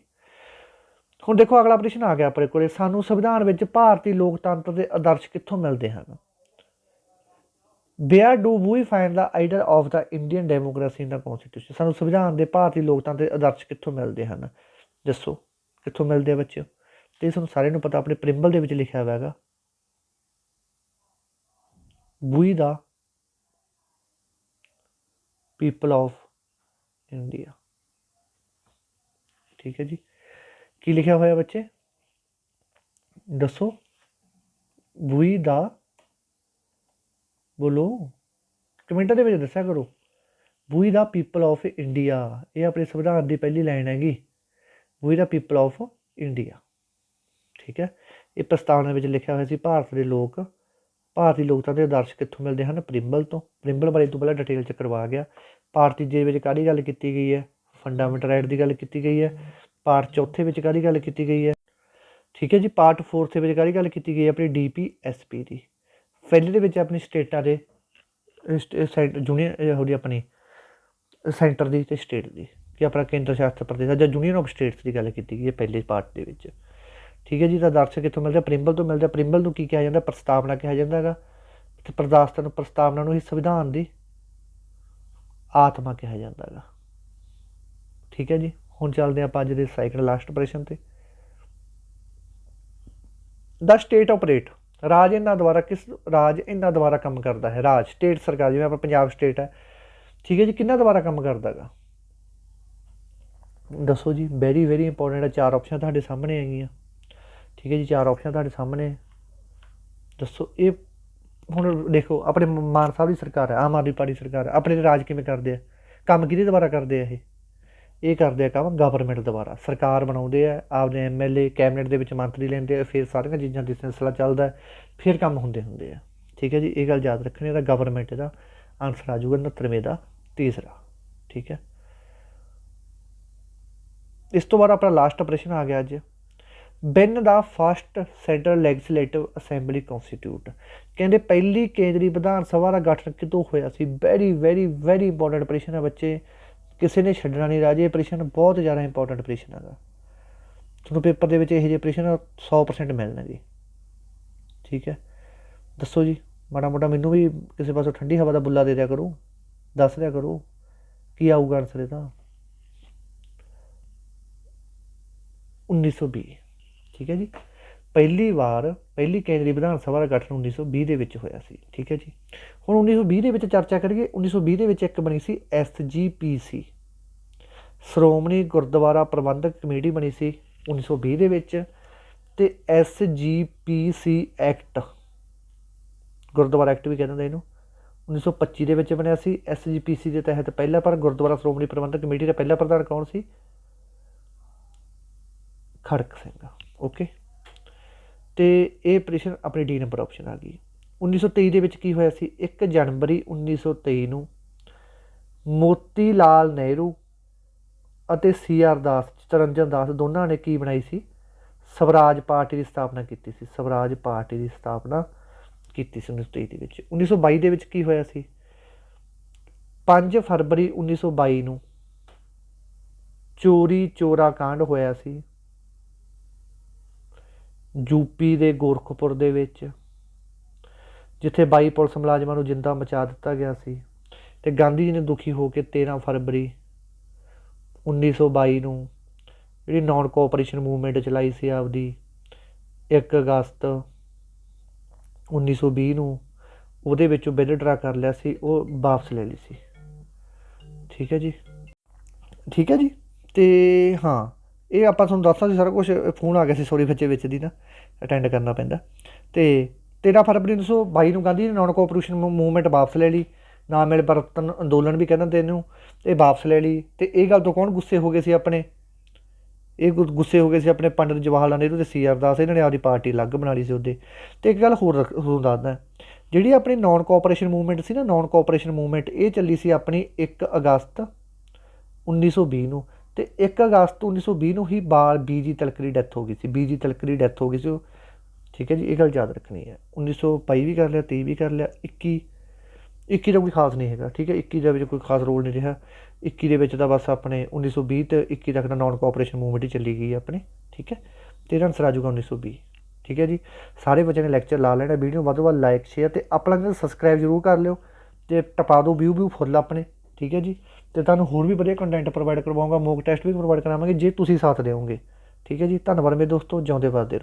Speaker 1: ਹੁਣ ਦੇਖੋ ਅਗਲਾ ਪ੍ਰਸ਼ਨ ਆ ਗਿਆ ਆਪਣੇ ਕੋਲ, ਸਾਨੂੰ ਸੰਵਿਧਾਨ ਵਿੱਚ ਭਾਰਤੀ ਲੋਕਤੰਤਰ ਦੇ ਆਦਰਸ਼ ਕਿੱਥੋਂ ਮਿਲਦੇ ਹਨ? Where do we find the ideal of the Indian democracy in the constitution. ਸਾਨੂੰ ਸੰਵਿਧਾਨ ਦੇ ਭਾਰਤੀ ਲੋਕਤੰਤਰ ਦੇ ਆਦਰਸ਼ ਕਿੱਥੋਂ ਮਿਲਦੇ ਹਨ? ਦੱਸੋ ਕਿੱਥੋਂ ਮਿਲਦੇ ਆ ਬੱਚਿਓ? ਅਤੇ ਤੁਹਾਨੂੰ ਸਾਰਿਆਂ ਨੂੰ ਪਤਾ ਆਪਣੇ ਪ੍ਰਿੰਬਲ ਦੇ ਵਿੱਚ ਲਿਖਿਆ ਹੋਇਆ ਹੈਗਾ, ਵੀ ਦਾ ਪੀਪਲ ਆਫ ਇੰਡੀਆ। ਠੀਕ ਹੈ ਜੀ। ਕੀ ਲਿਖਿਆ ਹੋਇਆ ਬੱਚੇ ਦੱਸੋ? ਵੀ ਦਾ, ਬੋਲੋ ਕਮੈਂਟਾਂ ਦੇ ਵਿੱਚ ਦੱਸਿਆ ਕਰੋ। ਵੀ ਦਾ ਪੀਪਲ ਆਫ ਇੰਡੀਆ, ਇਹ ਆਪਣੇ ਸੰਵਿਧਾਨ ਦੀ ਪਹਿਲੀ ਲਾਈਨ ਹੈਗੀ, ਵੀ ਦਾ ਪੀਪਲ ਆਫ ਇੰਡੀਆ। ਠੀਕ ਹੈ, ਇਹ ਪ੍ਰਸਤਾਵਨਾ ਵਿੱਚ ਲਿਖਿਆ ਹੋਇਆ ਸੀ ਭਾਰਤੀ ਲੋਕਤੰਤਰ ਦੇ ਆਦਰਸ਼ ਕਿੱਥੋਂ ਮਿਲਦੇ ਹਨ? ਪ੍ਰਿੰਬਲ ਤੋਂ। ਪ੍ਰਿੰਬਲ ਬਾਰੇ ਤੋਂ ਪਹਿਲਾਂ ਡਿਟੇਲ 'ਚ ਕਰਵਾ ਗਿਆ। ਪਾਰਟ ਜੇ ਵਿੱਚ ਕਾਹਦੀ ਗੱਲ ਕੀਤੀ ਗਈ ਹੈ? ਫੰਡਾਮੈਂਟਲ ਰਾਈਟ ਦੀ ਗੱਲ ਕੀਤੀ ਗਈ ਹੈ। ਪਾਰਟ ਚੌਥੇ ਵਿੱਚ ਕਾਹਦੀ ਗੱਲ ਕੀਤੀ ਗਈ ਹੈ? ਠੀਕ ਹੈ ਜੀ। ਪਾਰਟ 4 ਵਿੱਚ ਕਾਹਦੀ ਗੱਲ ਕੀਤੀ ਗਈ ਹੈ? ਆਪਣੀ DPSP ਦੀ। ਪਹਿਲੇ ਦੇ ਵਿੱਚ ਆਪਣੀ ਸਟੇਟਾਂ ਦੇ ਯੂਨੀਅਨ ਉਹਦੀ ਆਪਣੀ ਸੈਂਟਰ ਦੀ ਅਤੇ ਸਟੇਟ ਦੀ, ਕਿ ਆਪਣਾ ਕੇਂਦਰ ਸ਼ਾਸਤ ਪ੍ਰਦੇਸ਼ ਜਾਂ ਯੂਨੀਅਨ ਆਫ ਸਟੇਟਸ ਦੀ ਗੱਲ ਕੀਤੀ ਗਈ ਹੈ ਪਹਿਲੇ ਪਾਰਟ ਦੇ ਵਿੱਚ। ਠੀਕ ਹੈ ਜੀ। ਤਾਂ ਆਦਰਸ਼ ਕਿੱਥੋਂ ਮਿਲਦਾ? ਪ੍ਰਿੰਬਲ ਤੋਂ ਮਿਲਦਾ। ਪ੍ਰਿੰਬਲ ਨੂੰ ਕੀ ਕਿਹਾ ਜਾਂਦਾ? ਪ੍ਰਸਤਾਵਨਾ ਕਿਹਾ ਜਾਂਦਾ ਹੈਗਾ। ਅਤੇ ਪ੍ਰਸਤਾਵਨਾ ਨੂੰ ਹੀ ਸੰਵਿਧਾਨ ਦੀ ਆਤਮਾ ਕਿਹਾ ਜਾਂਦਾ ਹੈਗਾ। ਠੀਕ ਹੈ ਜੀ। ਹੁਣ ਚੱਲਦੇ ਆਪਾਂ ਅੱਜ ਦੇ ਸੈਕਿੰਡ ਲਾਸਟ ਪ੍ਰਸ਼ਨ 'ਤੇ। ਦਾ ਸਟੇਟ ਆਪਰੇਟ, ਰਾਜ ਇਹਨਾਂ ਦੁਆਰਾ ਕੰਮ ਕਰਦਾ ਹੈ? ਰਾਜ ਸਟੇਟ ਸਰਕਾਰ, ਜਿਵੇਂ ਆਪਾਂ ਪੰਜਾਬ ਸਟੇਟ ਹੈ, ਠੀਕ ਹੈ ਜੀ, ਕਿਹਨਾਂ ਦੁਆਰਾ ਕੰਮ ਕਰਦਾ ਹੈਗਾ? ਦੱਸੋ ਜੀ। ਵੈਰੀ ਵੈਰੀ ਇੰਪੋਰਟੈਂਟ ਹੈ। 4 ਆਪਸ਼ਨ ਤੁਹਾਡੇ ਸਾਹਮਣੇ ਹੈਗੀਆਂ। ਠੀਕ ਹੈ ਜੀ, 4 ਆਪਸ਼ਨ ਤੁਹਾਡੇ ਸਾਹਮਣੇ। ਦੱਸੋ ਇਹ ਹੁਣ ਦੇਖੋ ਆਪਣੇ ਮਾਨ ਸਾਹਿਬ ਦੀ ਸਰਕਾਰ ਹੈ, ਆਮ ਆਦਮੀ ਪਾਰਟੀ ਸਰਕਾਰ ਹੈ, ਆਪਣੇ ਰਾਜ ਕਿਵੇਂ ਕਰਦੇ ਆ? ਕੰਮ ਕਿਹਦੇ ਦੁਆਰਾ ਕਰਦੇ ਆ? ਇਹ ਕਰਦੇ ਆ ਕੰਮ ਗਵਰਨਮੈਂਟ ਦੁਆਰਾ। ਸਰਕਾਰ ਬਣਾਉਂਦੇ ਆ, ਆਪਦੇ MLA ਕੈਬਨਿਟ ਦੇ ਵਿੱਚ ਮੰਤਰੀ ਲੈਂਦੇ ਆ, ਫਿਰ ਸਾਰੀਆਂ ਚੀਜ਼ਾਂ ਦੀ ਸਿਲਸਿਲਾ ਚੱਲਦਾ, ਫਿਰ ਕੰਮ ਹੁੰਦੇ ਆ। ਠੀਕ ਹੈ ਜੀ, ਇਹ ਗੱਲ ਯਾਦ ਰੱਖਣੀ। ਇਹਦਾ ਗਵਰਨਮੈਂਟ ਦਾ ਆਨਸਰ ਆ ਜਾਊਗਾ 69ਵੇਂ ਦਾ ਤੀਸਰਾ। ਠੀਕ ਹੈ। ਇਸ ਤੋਂ ਬਾਅਦ ਆਪਣਾ ਲਾਸਟ ਪ੍ਰਸ਼ਨ ਆ ਗਿਆ ਅੱਜ। ਵੈਨ ਦਾ ਫਸਟ ਸੈਂਟਰਲ ਲੈਜਿਸਲੇਟਿਵ ਅਸੈਂਬਲੀ ਕੌਂਸਟੀਟਿਊਟ, ਕਹਿੰਦੇ ਪਹਿਲੀ ਕੇਂਦਰੀ ਵਿਧਾਨ ਸਭਾ ਦਾ ਗਠਨ ਕਿਦੋਂ ਹੋਇਆ ਸੀ? ਵੈਰੀ ਵੈਰੀ ਵੈਰੀ ਇੰਪੋਰਟੈਂਟ ਪ੍ਰਸ਼ਨ ਹੈ ਬੱਚੇ, ਕਿਸੇ ਨੇ ਛੱਡਣਾ ਨਹੀਂ ਰਾਜੇ। ਇਹ ਪ੍ਰਸ਼ਨ ਬਹੁਤ ਜ਼ਿਆਦਾ ਇੰਪੋਰਟੈਂਟ ਪ੍ਰਸ਼ਨ ਹੈਗਾ। ਤੁਹਾਨੂੰ ਪੇਪਰ ਦੇ ਵਿੱਚ ਇਹੋ ਜਿਹੇ ਪ੍ਰਸ਼ਨ 100% ਮਿਲਣਗੇ। ਠੀਕ ਹੈ, ਦੱਸੋ ਜੀ। ਮਾੜਾ ਮੋਟਾ ਮੈਨੂੰ ਵੀ ਕਿਸੇ ਪਾਸੋਂ ਠੰਡੀ ਹਵਾ ਦਾ ਬੁੱਲਾ ਦੇ ਦਿਆ ਕਰੋ, ਦੱਸ ਦਿਆ ਕਰੋ ਕੀ ਆਊਗਾ ਆਨਸਰ ਇਹਦਾ। 1920। ਠੀਕ ਹੈ ਜੀ। ਪਹਿਲੀ ਕੇਂਦਰੀ ਵਿਧਾਨ ਸਭਾ ਦਾ ਗਠਨ 1920 ਦੇ ਵਿੱਚ ਹੋਇਆ ਸੀ। ਠੀਕ ਹੈ ਜੀ। ਹੁਣ 1920 ਦੇ ਵਿੱਚ ਚਰਚਾ ਕਰੀਏ। 1920 ਦੇ ਵਿੱਚ ਇੱਕ ਬਣੀ ਸੀ SGPC, ਸ਼੍ਰੋਮਣੀ ਗੁਰਦੁਆਰਾ ਪ੍ਰਬੰਧਕ ਕਮੇਟੀ ਬਣੀ ਸੀ 1920 ਦੇ ਵਿੱਚ। ਅਤੇ SGPC ਐਕਟ, ਗੁਰਦੁਆਰਾ ਐਕਟ ਵੀ ਕਹਿੰਦੇ ਹੁੰਦੇ ਇਹਨੂੰ, 1925 ਦੇ ਵਿੱਚ ਬਣਿਆ ਸੀ। SGPC ਦੇ ਤਹਿਤ ਪਹਿਲਾ ਗੁਰਦੁਆਰਾ ਸ਼੍ਰੋਮਣੀ ਪ੍ਰਬੰਧਕ ਕਮੇਟੀ ਦਾ ਪਹਿਲਾ ਪ੍ਰਧਾਨ ਕੌਣ ਸੀ? ਖੜਕ ਸਿੰਘ। ਓਕੇ। ਅਤੇ ਇਹ ਪ੍ਰਸ਼ਨ ਆਪਣੀ D ਨੰਬਰ ਆਪਸ਼ਨ ਆ ਗਈ। 1923 ਦੇ ਵਿੱਚ ਕੀ ਹੋਇਆ ਸੀ? 1 ਜਨਵਰੀ 1923 ਨੂੰ ਮੋਤੀ ਲਾਲ ਨਹਿਰੂ ਅਤੇ CR ਦਾਸ, ਚਿਤਰੰਜਨ ਦਾਸ ਦੋਨਾਂ ਨੇ ਕੀ ਬਣਾਈ ਸੀ? ਸਵਰਾਜ ਪਾਰਟੀ ਦੀ ਸਥਾਪਨਾ ਕੀਤੀ ਸੀ। 1923 ਦੇ ਵਿੱਚ। 1922 ਦੇ ਵਿੱਚ ਕੀ ਹੋਇਆ ਸੀ? 5 ਫਰਵਰੀ 1922 ਨੂੰ ਚੋਰੀ ਚੋਰਾ ਕਾਂਡ ਹੋਇਆ ਸੀ ਯੂਪੀ ਦੇ ਗੋਰਖਪੁਰ ਦੇ ਵਿੱਚ, ਜਿੱਥੇ 22 ਪੁਲਿਸ ਮੁਲਾਜ਼ਮਾਂ ਨੂੰ ਜਿੰਦਾ ਮਚਾ ਦਿੱਤਾ ਗਿਆ ਸੀ। ਤੇ ਗਾਂਧੀ ਜੀ ਨੇ ਦੁਖੀ ਹੋ ਕੇ 13 ਫਰਵਰੀ 1922 ਨੂੰ ਜਿਹੜੀ ਨੌਨ ਕੋਆਪਰੇਸ਼ਨ ਮੂਵਮੈਂਟ ਚਲਾਈ ਸੀ ਆਪਦੀ, 1 ਅਗਸਤ 1920 ਨੂੰ ਉਹਦੇ ਵਿੱਚੋਂ ਵਿਦਡਰਾ ਕਰ ਲਿਆ ਸੀ, ਉਹ ਵਾਪਸ ਲੈ ਲਈ ਸੀ। ਠੀਕ ਹੈ ਜੀ, ਠੀਕ ਹੈ ਜੀ। ਤੇ ਹਾਂ, ਇਹ ਆਪਾਂ ਤੁਹਾਨੂੰ ਦੱਸਦਾ ਸੀ ਸਾਰਾ ਕੁਛ। ਫੋਨ ਆ ਗਿਆ ਸੀ ਸੌਰੀ, ਵਿੱਚ ਦੀ ਨਾ ਅਟੈਂਡ ਕਰਨਾ ਪੈਂਦਾ। ਤੇ 13 ਫਰਵਰੀ 1922 ਨੂੰ ਗਾਂਧੀ ਨੇ ਨੌਨ ਕੋਆਪਰੇਸ਼ਨ ਮੂਵਮੈਂਟ ਵਾਪਸ ਲੈ ਲਈ, ਨਾ ਮਿਲ ਵਰਤਨ ਅੰਦੋਲਨ ਵੀ ਕਹਿੰਦੇ ਇਹਨੂੰ, ਇਹ ਵਾਪਸ ਲੈ ਲਈ। ਤੇ ਇਹ ਗੱਲ ਤੋਂ ਕੌਣ ਗੁੱਸੇ ਹੋ ਗਏ ਸੀ ਆਪਣੇ, ਇਹ ਗੁੱਸੇ ਹੋ ਗਏ ਸੀ ਆਪਣੇ ਪੰਡਿਤ ਜਵਾਹਰ ਲਾਲ ਨਹਿਰੂ ਤੇ CR ਦਾਸ। ਇਹਨਾਂ ਨੇ ਆਪਦੀ ਪਾਰਟੀ ਅਲੱਗ ਬਣਾ ਲਈ ਸੀ ਉਹਦੇ। ਤੇ ਇੱਕ ਗੱਲ ਹੋਰ ਤੁਹਾਨੂੰ ਦੱਸਦਾ, ਜਿਹੜੀ ਆਪਣੀ ਨੌਨ ਕੋਆਪਰੇਸ਼ਨ ਮੂਵਮੈਂਟ ਸੀ ਨਾ, ਨੌਨ ਕੋਆਪਰੇਸ਼ਨ ਮੂਵਮੈਂਟ ਇਹ ਚੱਲੀ ਸੀ ਆਪਣੀ 1 ਅਗਸਤ 1920 ਨੂੰ। ਤੇ 1 ਅਗਸਤ 1920 ਨੂੰ ਹੀ BG ਤਿਲਕ ਦੀ ਡੈਥ ਹੋ ਗਈ ਸੀ, BG ਤਿਲਕ ਦੀ ਡੈਥ ਹੋ ਗਈ ਸੀ ਉਹ। ਠੀਕ ਹੈ ਜੀ, ਇਹ ਗੱਲ ਯਾਦ ਰੱਖਣੀ ਹੈ। 1922 ਵੀ ਕਰ ਲਿਆ, 23 ਵੀ ਕਰ ਲਿਆ, 21 ਦਾ ਕੋਈ ਖਾਸ ਨਹੀਂ ਹੈਗਾ। ਠੀਕ ਹੈ, 21 ਦੇ ਵਿੱਚ ਕੋਈ ਖਾਸ ਰੋਲ ਨਹੀਂ ਰਿਹਾ। 21 ਦੇ ਵਿੱਚ ਤਾਂ ਬਸ ਆਪਣੇ 1920 ਤੇ 21 ਤੱਕ ਦਾ ਨੌਨ ਕੋਆਪਰੇਸ਼ਨ ਮੂਵਮੈਂਟ ਹੀ ਚੱਲੀ ਗਈ ਆਪਣੇ। ਠੀਕ ਹੈ, ਤੇ ਇਹਦਾ ਆਨਸਰ ਆ ਜਾਊਗਾ 1920। ਠੀਕ ਹੈ ਜੀ, ਸਾਰੇ ਬੱਚਿਆਂ ਨੇ ਲੈਕਚਰ ਲਾ ਲੈਣਾ। ਵੀਡੀਓ ਵੱਧ ਤੋਂ ਵੱਧ ਲਾਈਕ ਸ਼ੇਅਰ ਅਤੇ ਆਪਣਾ ਚੈਨਲ ਸਬਸਕ੍ਰਾਈਬ ਜ਼ਰੂਰ ਕਰ ਲਿਓ ਅਤੇ ਟਪਾ ਦਿਓ ਵਿਊ ਫੁੱਲ ਆਪਣੇ। ਠੀਕ ਹੈ ਜੀ, ਅਤੇ ਤੁਹਾਨੂੰ ਹੋਰ ਵੀ ਵਧੀਆ ਕੰਟੈਂਟ ਪ੍ਰੋਵਾਈਡ ਕਰਵਾਊਂਗਾ, ਮੌਕ ਟੈਸਟ ਵੀ ਪ੍ਰੋਵਾਈਡ ਕਰਾਵਾਂਗੇ ਜੇ ਤੁਸੀਂ ਸਾਥ ਦਿਓਗੇ। ਠੀਕ ਹੈ ਜੀ, ਧੰਨਵਾਦ ਮੇਰੇ ਦੋਸਤੋ, ਜਿਉਂਦੇ ਵੱਸਦੇ ਰਹੋ।